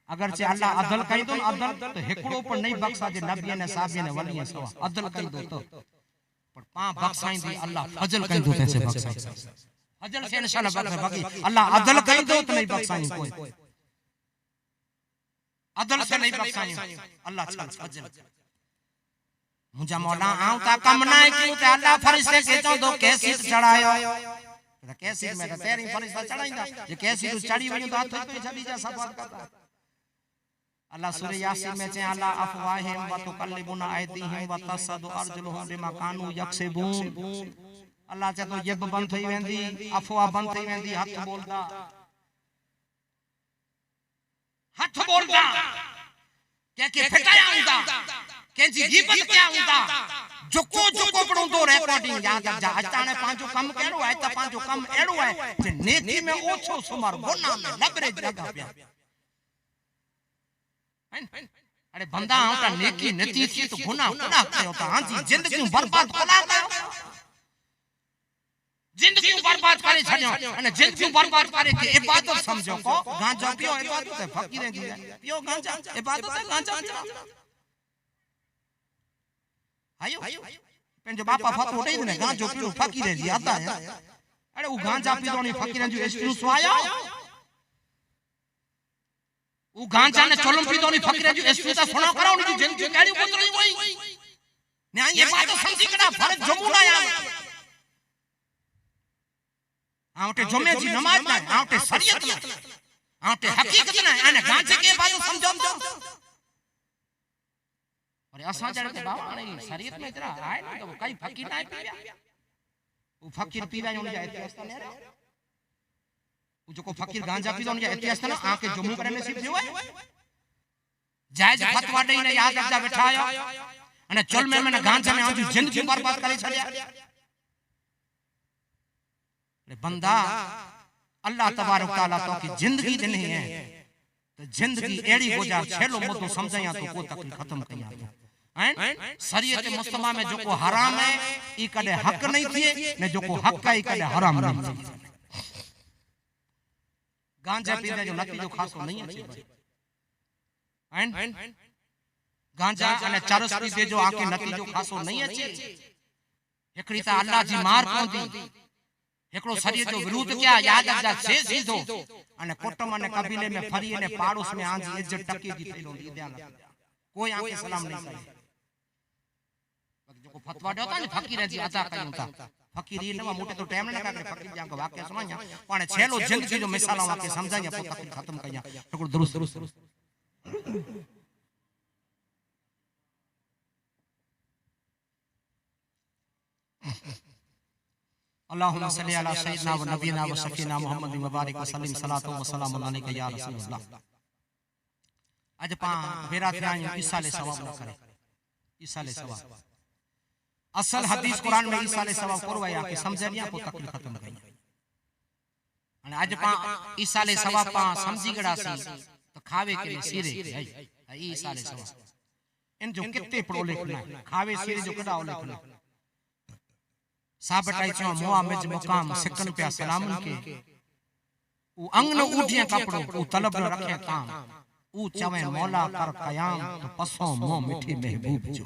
अगर चे अल्लाह अदल कही दो अदल तो हेकड़ो पर नहीं बख्शा जे नबी ने साहब ने वली सवा अदल कही दो तो पर पा बख्शाई दी अल्लाह फजल कही दो तैसे बख्शा फजल से इंशाल्लाह बख्शा बाकी अल्लाह अदल कही दो तो नहीं बख्शाई कोई अदल से नहीं बख्शाई अल्लाह चल फजल मुझे मौला आऊं ता कम ना क्यों ते अल्लाह फरिश्ते के चौदो कैसी चढ़ायो तो कैसी में तेरी फरिश्ता चढ़ाइंदा जे कैसी तू चढ़ी वणी तो हाथ पे छड़ी जा सब बात करता अल्लाह सूरह यासीन में चे अल्लाह अफवाहिम व तुकल्लिबुना अयदीहिम व तसदु अर्जुलुहुम बिमा कानू यक्सिबून अल्लाह चे तो यब बंद थई वेंदी अफवाह बंद थई वेंदी हाथ बोलदा के फटाया हुंदा केजी गिबत क्या हुंदा जोको पड़ो रिकॉर्डिंग याद रख जा अचाने पांचो कम केड़ो है त पांचो कम एड़ो है जे नेकी में ओछो सुमार गुनाह में लबरे जगह पे अरे बंदा आउटा नेकी नती थी तो गुनाह कयो त हांजी जिंदगी बर्बाद कला कयो जिंदगी बर्बाद करे छड्यो अने जिंदगी बर्बाद करे के इबादत समझो को गांजा पियो इबादत है फकीर जी पियो गांजा इबादत है गांजा आयो पेंजो बापा फतो दे ने गांजो पियो फकीर जी आता है अरे वो गांजा पियो नहीं फकीर जी एस्टू स्वाया वो गांजा ने चोलम पियो नहीं फकीर जी एस्टू ता सुना कराओ नहीं जिंदगी गाड़ी उतरी वई ने ये बात समझी कना फर्ज जमुना या आउटे जुमे जी नमाज ना आउटे शरीयत ना आउटे हकीकत ना अने गांजे के बात समझो और असा जड़े के बाबा नहीं शरीयत में इतना आए ना तो कई फकीर ना पीया वो फकीर पीवा नहीं जाए इतिहास ने वो जो को फकीर गांजा पीवा नहीं जाए इतिहास ना आके जुमू करे में सिर्फ हुआ जायज फतवा दे ने याद रखजा बैठायो अने चल में गांजा में आजू जिंदगी बर्बाद करे छड़या बंदा अल्लाह तबारक तआला तो की जिंदगी देनी है तो जिंदगी एड़ी गुजार छेलो मुद्दो समझया तो को तकलीफ खत्म कया हैं शरीयत मुस्तमा में जो को हराम है ई कदे हक नहीं थिए ने जो को हक है ई कदे हराम नहीं थिए गांजा पीने जो नतीजो खासो नहीं है हैं गांजा अने चरस पीते जो आके नतीजो खासो नहीं है एकड़ी ता अल्लाह जी मार कोंदी एकड़ो शरीर जो विरोध क्या याद रखजा से सीधो अने कुटुंब अने कबीले में फरी ने पड़ोस में आंजी इज्जत टकी दी थई रोंदी ध्यान रख कोई आके सलाम नहीं करे जो जो फतवा देता ने फकीर जी अदा कयूं था फकीर ये नवा मोटे तो टाइम न का फकीर जा वाक्य समझया पण छेलो जिंदगी जो मिसाल वाक्य समझाया पो तक खत्म कया तो दुरुस्त अल्लाहुम्मा सल्ली अला सय्यिदना व नबीना व शफीना मुहम्मद व बारिक व सल्लिम सलातो व सलाम अलैका या रसूलल्लाह। आज पा भेरा थिया ईसाले सवाब न करे ईसाले सवाब असल हदीस कुरान में ईसाले सवाब करवाया कि समझनिया को तकलीफ खत्म कई અને આજ પા ઈસાલે સવાબ પા સમજી ગડા સી તો ખાવે કે સિરે ઈ ઈસાલે સવાબ इन जो कितने पढ़ो लिखना खावे सिरे जो कदा लिखना साबटाई चो मुआ मिज मुकाम सिकन पे सलामन के उ अंग न उठिया कपड़ो उ तलब न रखे काम उ चवे मौला कर कयाम तो पसो मो मिठी महबूब जो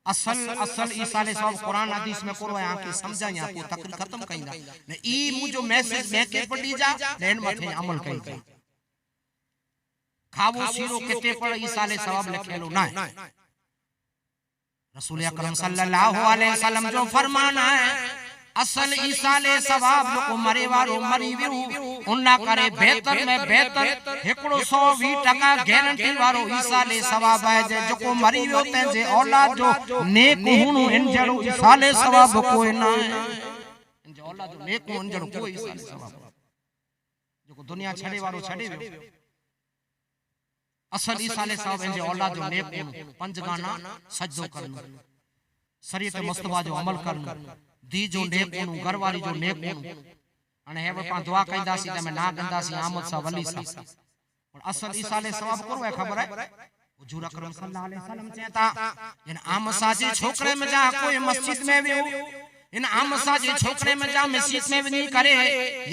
असल ईसाले सब कुरान हदीस में करवाया के समझाया को तकलीफ खत्म कइंदा ने ई मुजो मैसेज में के पढ़ी जा लेन मथे अमल कई खावो सिरो किते पर ईसाले सवाब लिखेलो ना रसूल अकरम सल्लल्लाहु अलैहि वसल्लम जो फरमाना है असल ईसाले सवाब को मरे वालो मरी वियो उन्ना करे बेहतर में बेहतर 120% गारंटी वालो ईसाले सवाब है जो को मरी वियो ते जे औलाद जो नेक हुनु इन जड़ो ईसाले सवाब कोई ना है इन जो औलाद जो नेक हुनु इन जड़ो कोई ईसाले सवाब जो को दुनिया छड़े वालो छड़े वियो असल ईसाले सवाब इन जो औलाद जो नेक हुनु पंज गाना सजदो करनु शरीयत मुस्तफा जो अमल करनु दी जो नेक हुनु घरवाली जो नेक हुनु अने हे पा दुआ कइदासी तमे ना गंदासी आमद सा वली सा और असल ईसाले सवाब करो है खबर है हुजूर अकरम सल्लल्लाहु अलैहि वसल्लम चेता इन आमसा जे छोकरे में जा कोई मस्जिद में वियो इन आमसा जे छोकरे में जा मस्जिद में वनी करे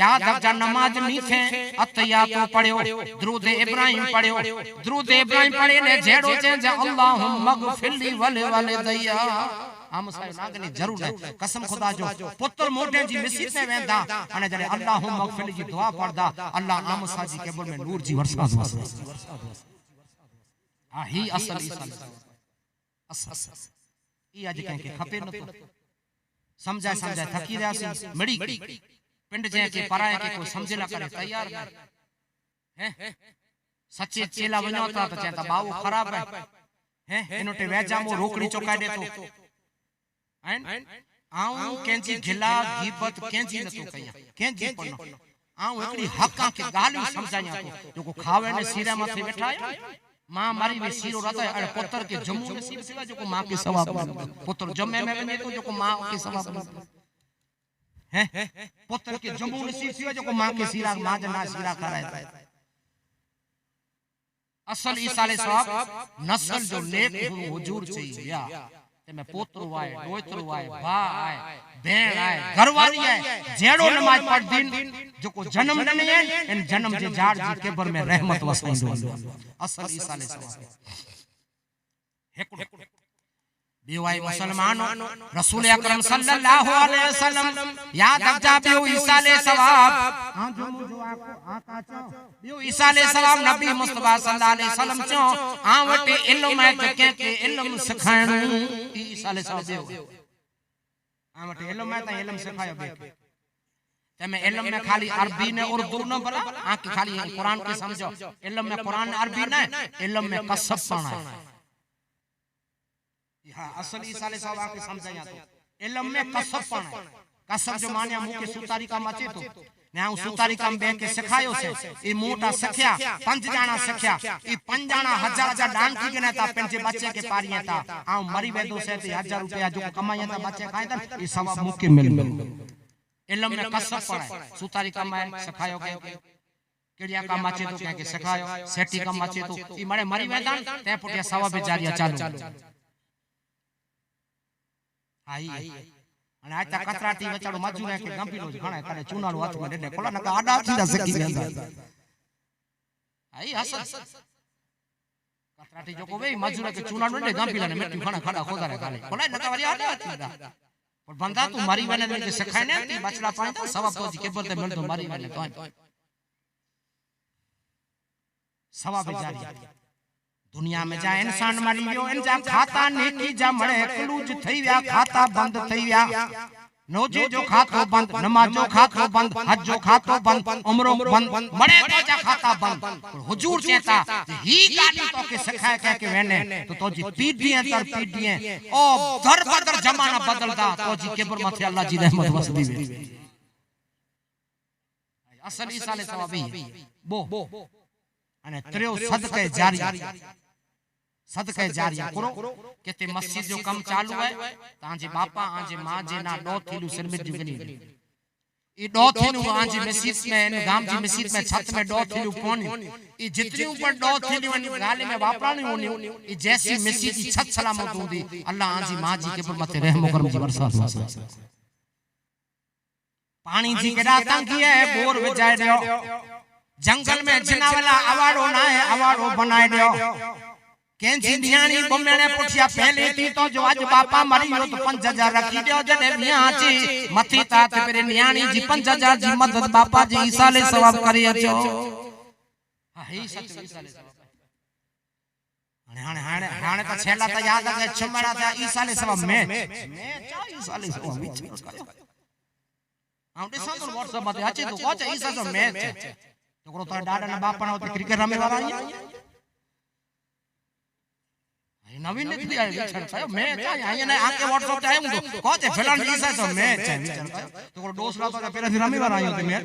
याद रख जा नमाज नी थे अतया तो पढ़ियो दुरूद इब्राहिम पढ़ियो दुरूद इब्राहिम पढ़े ने जेड़ो जे अल्लाहुम्मा गफिरली वल वलदैया आमसा नागनी जरूर है कसम खुदा जो पुत्र मोटे जी मस्जिद में वेंदा अने जरे अल्लाहुम्मा गफिरली जी दुआ पढ़दा अल्लाह आमसा जी केबल में नूर जी वर्षा आ ही असल ईसाले असल ई आज के खपे न तो समझा थकी रहा मिड़ी पिंड जे के पराए के कोई समझ ना करे तैयार है सच्चे चेला वणो ता तो चेता बाऊ खराब है इनोटे वेजामो रोकड़ी चौकाई दे तो हैं आऊं केंजी गिला गीबत केंजी न तो कया केंजी पनो आऊं एकड़ी हक्का के गाली समझाया तो जो को खावे ने सिरा माथे बैठा मां मारी भी सिरो रहता है अरे पुत्र के जम्मू नसीब सेवा जो को मां के सवाब पुत्र जम्मे में बने तो जो को मां के सवाब है पुत्र के जम्मू नसीब सेवा जो को मां के सिरा मां जना सिरा कराए असल ईसाले सवाब नस्ल जो नेक हुजूर चाहिए या ते में पोतरो आए डोतरो आए बा आए भेण आए घरवाली आए जेड़ो नमाज पढ़ दिन जो को जन्म न है इन जन्म जे झाड़ जी केबर में रहमत वसाइंदो असल ईसाले सवाब हेकुड़ बेवाई मुसलमानों रसूल अकरम सल्लल्लाहु अलैहि वसल्लम याद रख जा बेओ ईसाले सवाब हां जो मुझो आका चो बेओ ईसाले सवाब नबी मुस्तफा सल्लल्लाहु अलैहि वसल्लम चो आ वटे इल्म है जके के इल्म सिखाइण ईसाले सवाब बेओ आ वटे इल्म है त इल्म सिखायो बे तमे इल्म में खाली अरबी ने उर्दू न बरा आ के खाली कुरान के समझो इल्म में कुरान अरबी न इल्म में कसब पढ़ना है हां असल ईसाले सवाब आके समझाया तो इल्म में कसब पढ़ना कसब जो मानिया मुंह के सुतारी का मचे तो ने आ सुतारी काम बे के सिखायो से ई मोटा सख्या पंज जाना सख्या ई पंज जाना हजार हजार दान की गने ता पंजे बच्चे के पारिया ता आ मरी वेदो से 1000 रुपया जो कमाया ता बच्चे खाए ता ई सवाब मुंह के मिल इल्म में कसब पढ़ा सुतारी काम में सिखायो के केड़िया काम मचे तो के सिखायो सेठी काम मचे तो ई मारे मरी वेदा ते पुटिया सवाब जारिया चालू आई અને આ તા કતરાટી વચાડો મજૂર કે ગંભીરો ઘણા કરે ચૂનાળો હાથ માં ડે કોલા નકા આડા થીડા સકી વેંદા आई असल कतराटी जो को वे मजूर के चूनाळो डे गंभीरा ने मिट्टी घણા खड़ा खोदा रे खाली कोला नका वाली आड़ा थीदा पर बंदा तू मारी वेने ने सिखाय ने ती बचड़ा पाणी तो सवाब तो जी केबर ते मिल तो मारी वेने तो सवाब जारी दुनिया में जा इंसान मरी गयो इन जा खाता नेकी जा मळे क्लूज થઈ ગયા खाता बंद થઈ ગયા नोजे जो खातो बंद नमाज जो खातो बंद हज जो खातो बंद उम्रो बंद मरे तो जा खाता बंद हुजूर कहता ही गाड़ी तो के सिखाए कह के वेने तो जी पीढ़ियां तर पीढ़ियां ओ दर बदर जमाना बदलदा तो जी केबर मथे अल्लाह जी रहमत वसदी वे असल ईसा ले सवाबी बो अने त्रियो सदके जारी करो केते मस्जिद जो कम चालू है तांजे बापा आंजे मां जे ना दो थीलू सिरमित जुगनी ई दो थीलू आंजे मस्जिद में इन गाम जी मस्जिद में छत में दो थीलू कोनी ई जितनी ऊपर दो थीलू इन गाले में वापरानी होनी ई जैसी मस्जिद की छत सलामत होंदी अल्लाह आंजी मां जी के पर मथे रहम करम जी बरसात वसा पानी जी केड़ा तंगी है बोर विजाय दियो जंगल में जिनावला अवाड़ो ना है अवाड़ो बनाए दियो केंजी नियाणी बमेणे पुठिया पहले थी तो जो आज बापा मरी हो तो 5000 रखी दियो जडे मियां ची मथी तात पेरे नियाणी जी 5000 जी मदद बापा जी ईसा ले सवाब करी अचो हां ही सच ईसा ले सवाब हाणे तो छेला तो याद है छमड़ा था ईसा ले सवाब मैं चा ईसा ले सवाब विचार कयो आउं ॾिसां तो व्हाट्सएप मथे अचे तो कोच ईसा जो मैच तो को तो डाडा ना बापा ना तो क्रिकेट रमे वाला आया नवीन ने दिया विचार कयो मैं चाहे आया ने आके व्हाट्सएप टाइम तो कोच फिलहाल ईसा जो मैच है विचार कयो तो को दोस्त तो पहले से रमे वाला आयो तो मैच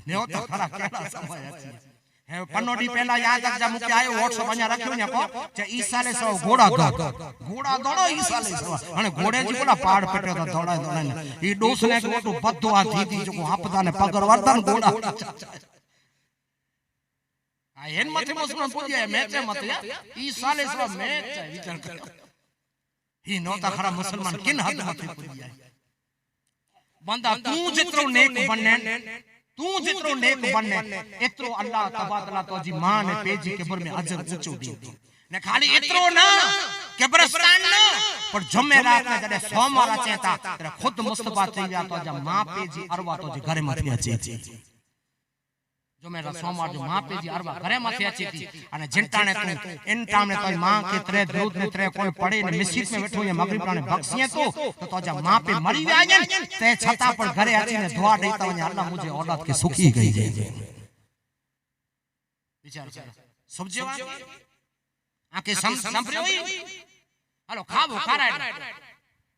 ने तो खरा केला समय अछि है पन्नोडी पहला याद रख जा मुके आयो व्हाट्सएप अኛ रखियो ने को जे ईसा ले सो घोड़ा दौड़ो ईसा ले सो अने घोड़े जी बोला पाड़ पट्यो तो दौड़ा ई दोस ने को बद्दो आ थी जो हपदा ने पगर वर्धन घोड़ा आ एन मथे मुसलमान पूजे मैच मत ईसा ले सो मैच विचार करो ही नो ता खरा मुसलमान किन हद मथे पूजे बंदा तू जितरो नेक बनने तू जितरो नेक बनने एतरो अल्लाह तबादला तो जी मां ने पेजी केबर में अजर ऊंचो दी ने खाली एतरो ना केबरस्तान ना पर जुमेरात में जडे सोमवार अचेता तेरे खुद मुस्तफा थई गया तो जा मां पेजी अरवा तो जी घरे मथे अचे जुमेरात सोमवार जो मां पेजी अरवा घरे मथे अचे थी अने जिंटाने तू इन टाइम ने तो मां के तरे दूध ने तरे कोई पड़े ने मस्जिद में बैठो या मगरिब ने बख्शिए तो जा मां पे मरी आजे ते छता पर घरे आची ने दुआ देता वने अल्लाह मुझे औलाद के सुखी गई जे विचार समझो आके संभरियो हेलो खावो खारा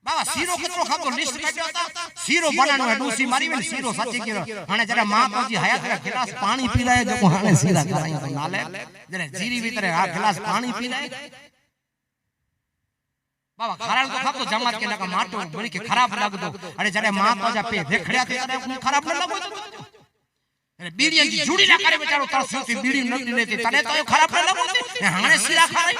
बाबा सीरो कितरो खावो लिस्ट काढ्यो ता सीरो बनानो है डूसी मारी में सीरो सच्ची कीरो हाने जरा मां तो जी हयात का गिलास पानी पी लाए जो हाने सीरा कराई तो नाले जरे जीरी भीतर आ गिलास पानी पी लाए बाबा खराब तो खावो जमात के लगा माटो बड़ी के खराब लग दो अरे जरे मां तो जा पे देखड़या थे तने उन खराब न लगो अरे बीड़ी की जुड़ी ना करे बेचारो तरसती बीड़ी न लेते तने तो खराब न लगो हाने सीरा खराई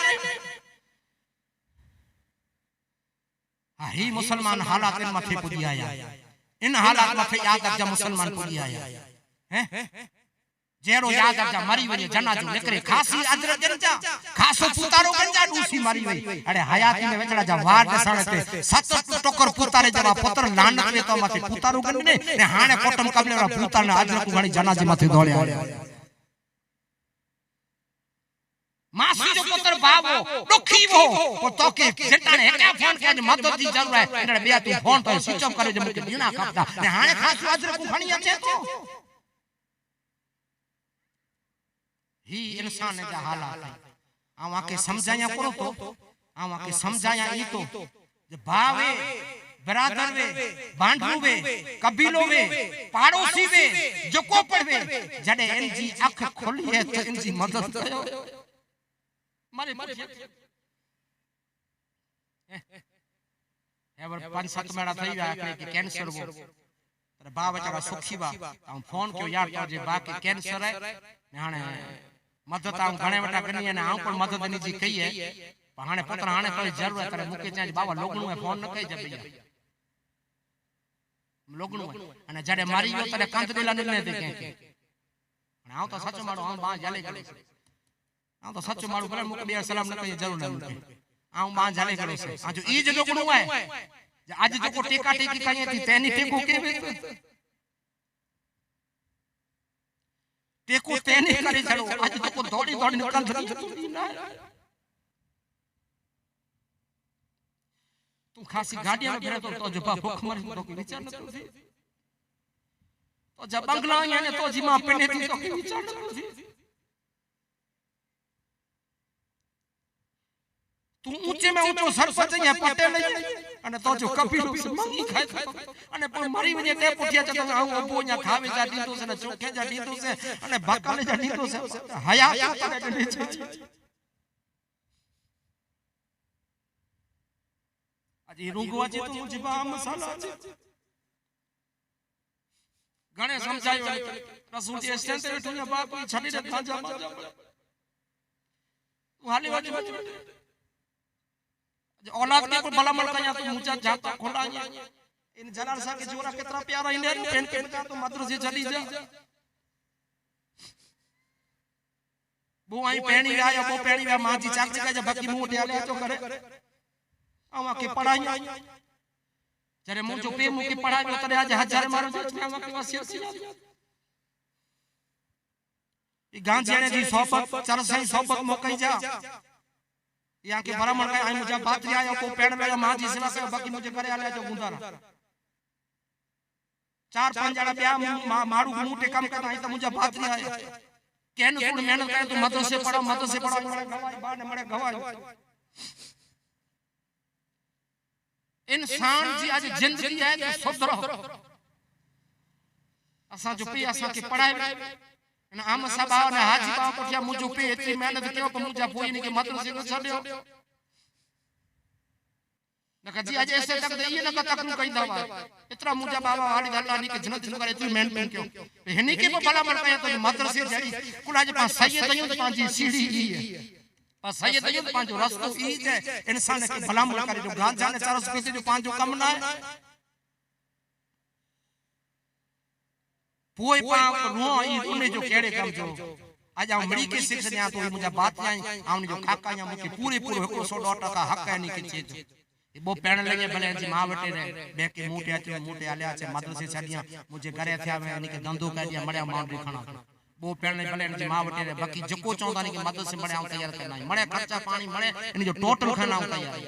ही मुसलमान हालात इन मथे पुजी आया इन हालात मथे याद रखजा मुसलमान पुजी आया हैं जेरो याद रखजा मरी वने जनाजो निकरे खासी अजर जनजा खासो पुतारो गंजा डूसी मरी वई अरे हयाती में वेचड़ा जा वार दसणते सत टोकर पुतारे जवा पुत्र लानत में तो मथे पुतारो गंने ने हाने कोटम कबले रा पुतार ने अजर को घणी जनाजे मथे दौड़े मासी जो पुत्र बावो दुखी वो तो के जटाने एकया फोन के मदद दी जरूर है इने बे तू फोन तो स्विच ऑफ करे जे मुके दीना खपता ने हाने खास अजर को घणी अचे तो ही इंसान ने जा हालात आवा के समझाया करो तो आवा के समझाया ई तो जे भावे बरादर वे बांधू वे कबीलो वे पड़ोसी वे जो को पड़वे जडे इनजी अख खोली है तो इनजी मदद कयो मारे एवर 5-7 महीना થઈ ગયા કે કેન્સર वो अरे बा बेचारा सुखी बा हम फोन क्यों यार तो जे बा के कैंसर है हाने मदद आऊं घणे वटा करनी है आऊं पण मदद नी जी कही है हाने पुत्र हाने कोई जरूरत है मुके चाहे बाबा लोगणू है फोन न कही जे भैया लोगणू है अने जडे मारी गयो तने कांत दिला ने दे के आऊं तो सच मारो हम बा जाले गयो आ तो सच मारू भले मुके बे सलाम न कही जरूर न मुके आऊं बा जाले गयो से आ जो ई जो गुण है आज जो को टेका टेकी कही थी तेनी टेको के टेको तेने करे छड़ो आज तो को दौड़ी दौड़ी निकल धरी ना तू खासी गाड़ी में फिरे तो जो भूख मर तो के विचार न थी तो जब बंगला याने तो जी मां पेने थी तो के विचार न थी तू ऊंचे में ऊंचो सरपंच या पटेल અને તો જો કપિલ મંગી ખાય અને પણ મારી વજે તે પૂઠિયા ચતો આવું ઓબો nya ખાવે જા દીધું છે ને ચોખે જા દીધું છે અને બાકાલે જા દીધું છે હયા કરે છે આજે રૂંગવા છે તો મુજે બા મસાલા છે ગણે સમજાયો રસૂલ જે સ્ટેન્ડ તે ઠુયા બાપ છડી દે તાજા માજા તું હાલી વાજી औलाद के को भला मल का तो मुचा जाता खोला इन जलाल सा के जोरा कितना प्यारा इंडियन पेन के का तो मद्रसे चली जा वो आई पेणी आया वो पेणी वा मां जी चाकरी का जब बाकी मुंह डाले तो करे आवा के पढ़ाई जरे मुंह जो पे मुंह की पढ़ाई करे आज हजार मारो जो आवा के वसियत ई गांजेने जी सोबत चरसई सोबत मोकई जा यहाँ के ब्राह्मण का आई मुझे बात आया को पेड़ में मां जी सेवा से बाकी मुझे करे आले जो गुंदारा 4-5 जणा ब्याह मारू मुटे काम करना है तो मुझे बात आया केन कुण मेहनत करे तो मदरसे पढ़ो मड़े गवाई बा ने मड़े गवाई इंसान जी आज जिंदगी है तो सुधरो असा जो पे असा के पढ़ाई અને આમ સબા અને હાજી બા પઠિયા મુજો पे इतनी मेहनत क्यों को मुजा पोई नहीं के मदरसे को छड्यो नका जी आज ऐसे तक दे ये नका तक नु कई दवा इतना मुजा बाबा हाड़ी गल्ला नहीं के जन्नत नु करे इतनी मेहनत क्यों हेनी के भला मर कया तो मदरसे जड़ी कुल आज पा सैयद अयो तो पांजी सीढ़ी ई है पा सैयद अयो तो पांजो रास्तो ई है इंसान के भला मर करे जो गांजा ने 400 पैसे जो पांजो कम ना है पोई पा रो ई उन्हें जो केड़े काम जो आज आ मड़ी के शिक्षा ने तो मुझे बात आई आउन जो काका या मुके पूरे 100% हक है नहीं के चीज बो पेण लगे भले जी मां वटे रे बे के मोटे आल्या छे मदरसे छडिया मुझे घरे थया में यानी के धंधो कर दिया मड़या मांडरी खणा बो पेण ने भले जी मां वटे रे बाकी जको चौंदा नहीं के मदरसे मड़या तैयार करना मड़े खर्चा पानी मड़े इन जो टोटल खाना तैयार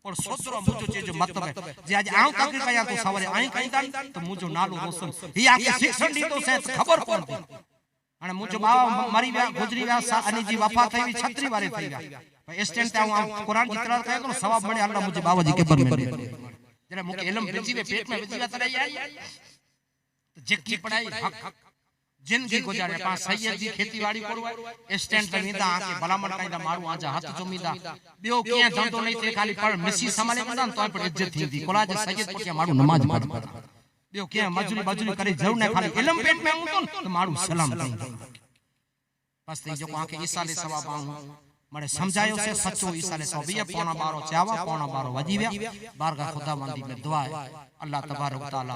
और सोचरो मुझो चीज जो मतलब है जे आज आऊ तक कया तो सवारे आई कईदा तो मुझो नालो रोशन ही आके शिक्षण दी तो से खबर कोन थी अने मुझो बाबा मरी गया गुजरी गया अनी जी वफा थई 36 वारे थई गया स्टैंड ते आऊ कुरान की तिलावत करे तो सवाब बने अल्लाह मुझे बाबा जी के बर में जरा मुके इल्म बेची वे पेट में बेची तड़ाई आई तो जेकी पढ़ाई हक जिंदगी गुजारे पा सैयद जी खेतीवाड़ी करवा स्टैंड पे वींदा आके भलामण काईदा मारू आजा हाथ चुमीदा बियो के धंधो नहीं थे खाली पर मिसी संभाले कंदा तो पर इज्जत थींदी कोला जे सैयद पके मारू नमाज पढ़ बियो के मजूरी करे जरूर ने खाली इल्म पेट में हूं तो मारू सलाम कई बस ते जो आके ईसा ले सवाब आऊं मरे समझायो से सच्चो ईसा ले सवाब ये पौना 12 चावा पौना 12 वजी गया बारगाह खुदावंदी में दुआ है अल्लाह तबारक तआला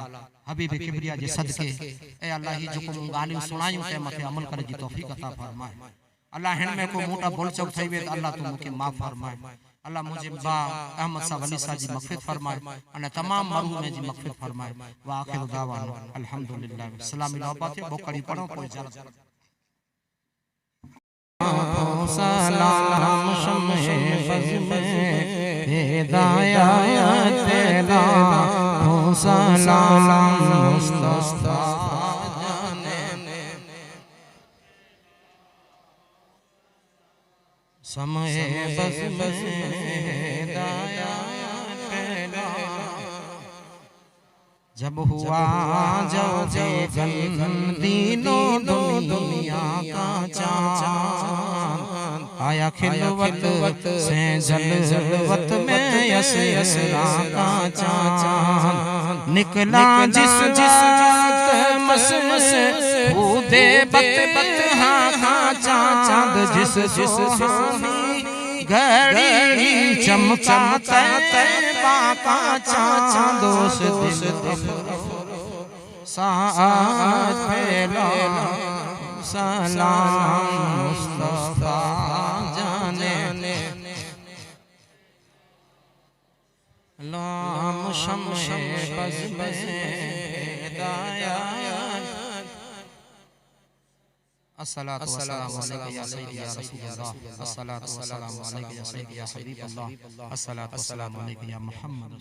हबीब किबरिया जे सदके ए अल्लाह ही जो को गालियों सुनायूं ते मथे अमल करे जी तौफीक अता फरमाए अल्लाह हिन में को मोटा बोल चौक थई वे अल्लाह तू मुके माफ फरमाए अल्लाह मुझे बा अहमद सा वली सा जी मगफिरत फरमाए अने तमाम मरहूम में जी मगफिरत फरमाए वा आखिर दावाना अल्हम्दुलिल्लाह सलामी नौबत बोकड़ी पढ़ो कोई जरा सलाम शम्मे फज़ में हिदायत तेरा हो सलाम मुस्तफा जाने समय फज़ में हिदायत तेरा जब हुआ जब जगन दीनो दुनिया का चाँद आया खिलवत से जलवत में यसरा का चाँद निकला जिस मस बूदे बत हाँ चाँद जिस घड़ी चमकाता तैबा का चाँद उस दिन साथ फैला सलाम मुस्तफा जाने लाम शम्मे फज़ में हिदायत अस्सलातु वस्सलामु अलैका या सय्यदी या रसूलल्लाह, अस्सलातु वस्सलामु अलैका या सय्यदी या हबीबल्लाह, अस्सलातु वस्सलामु अलैका या मुहम्मद।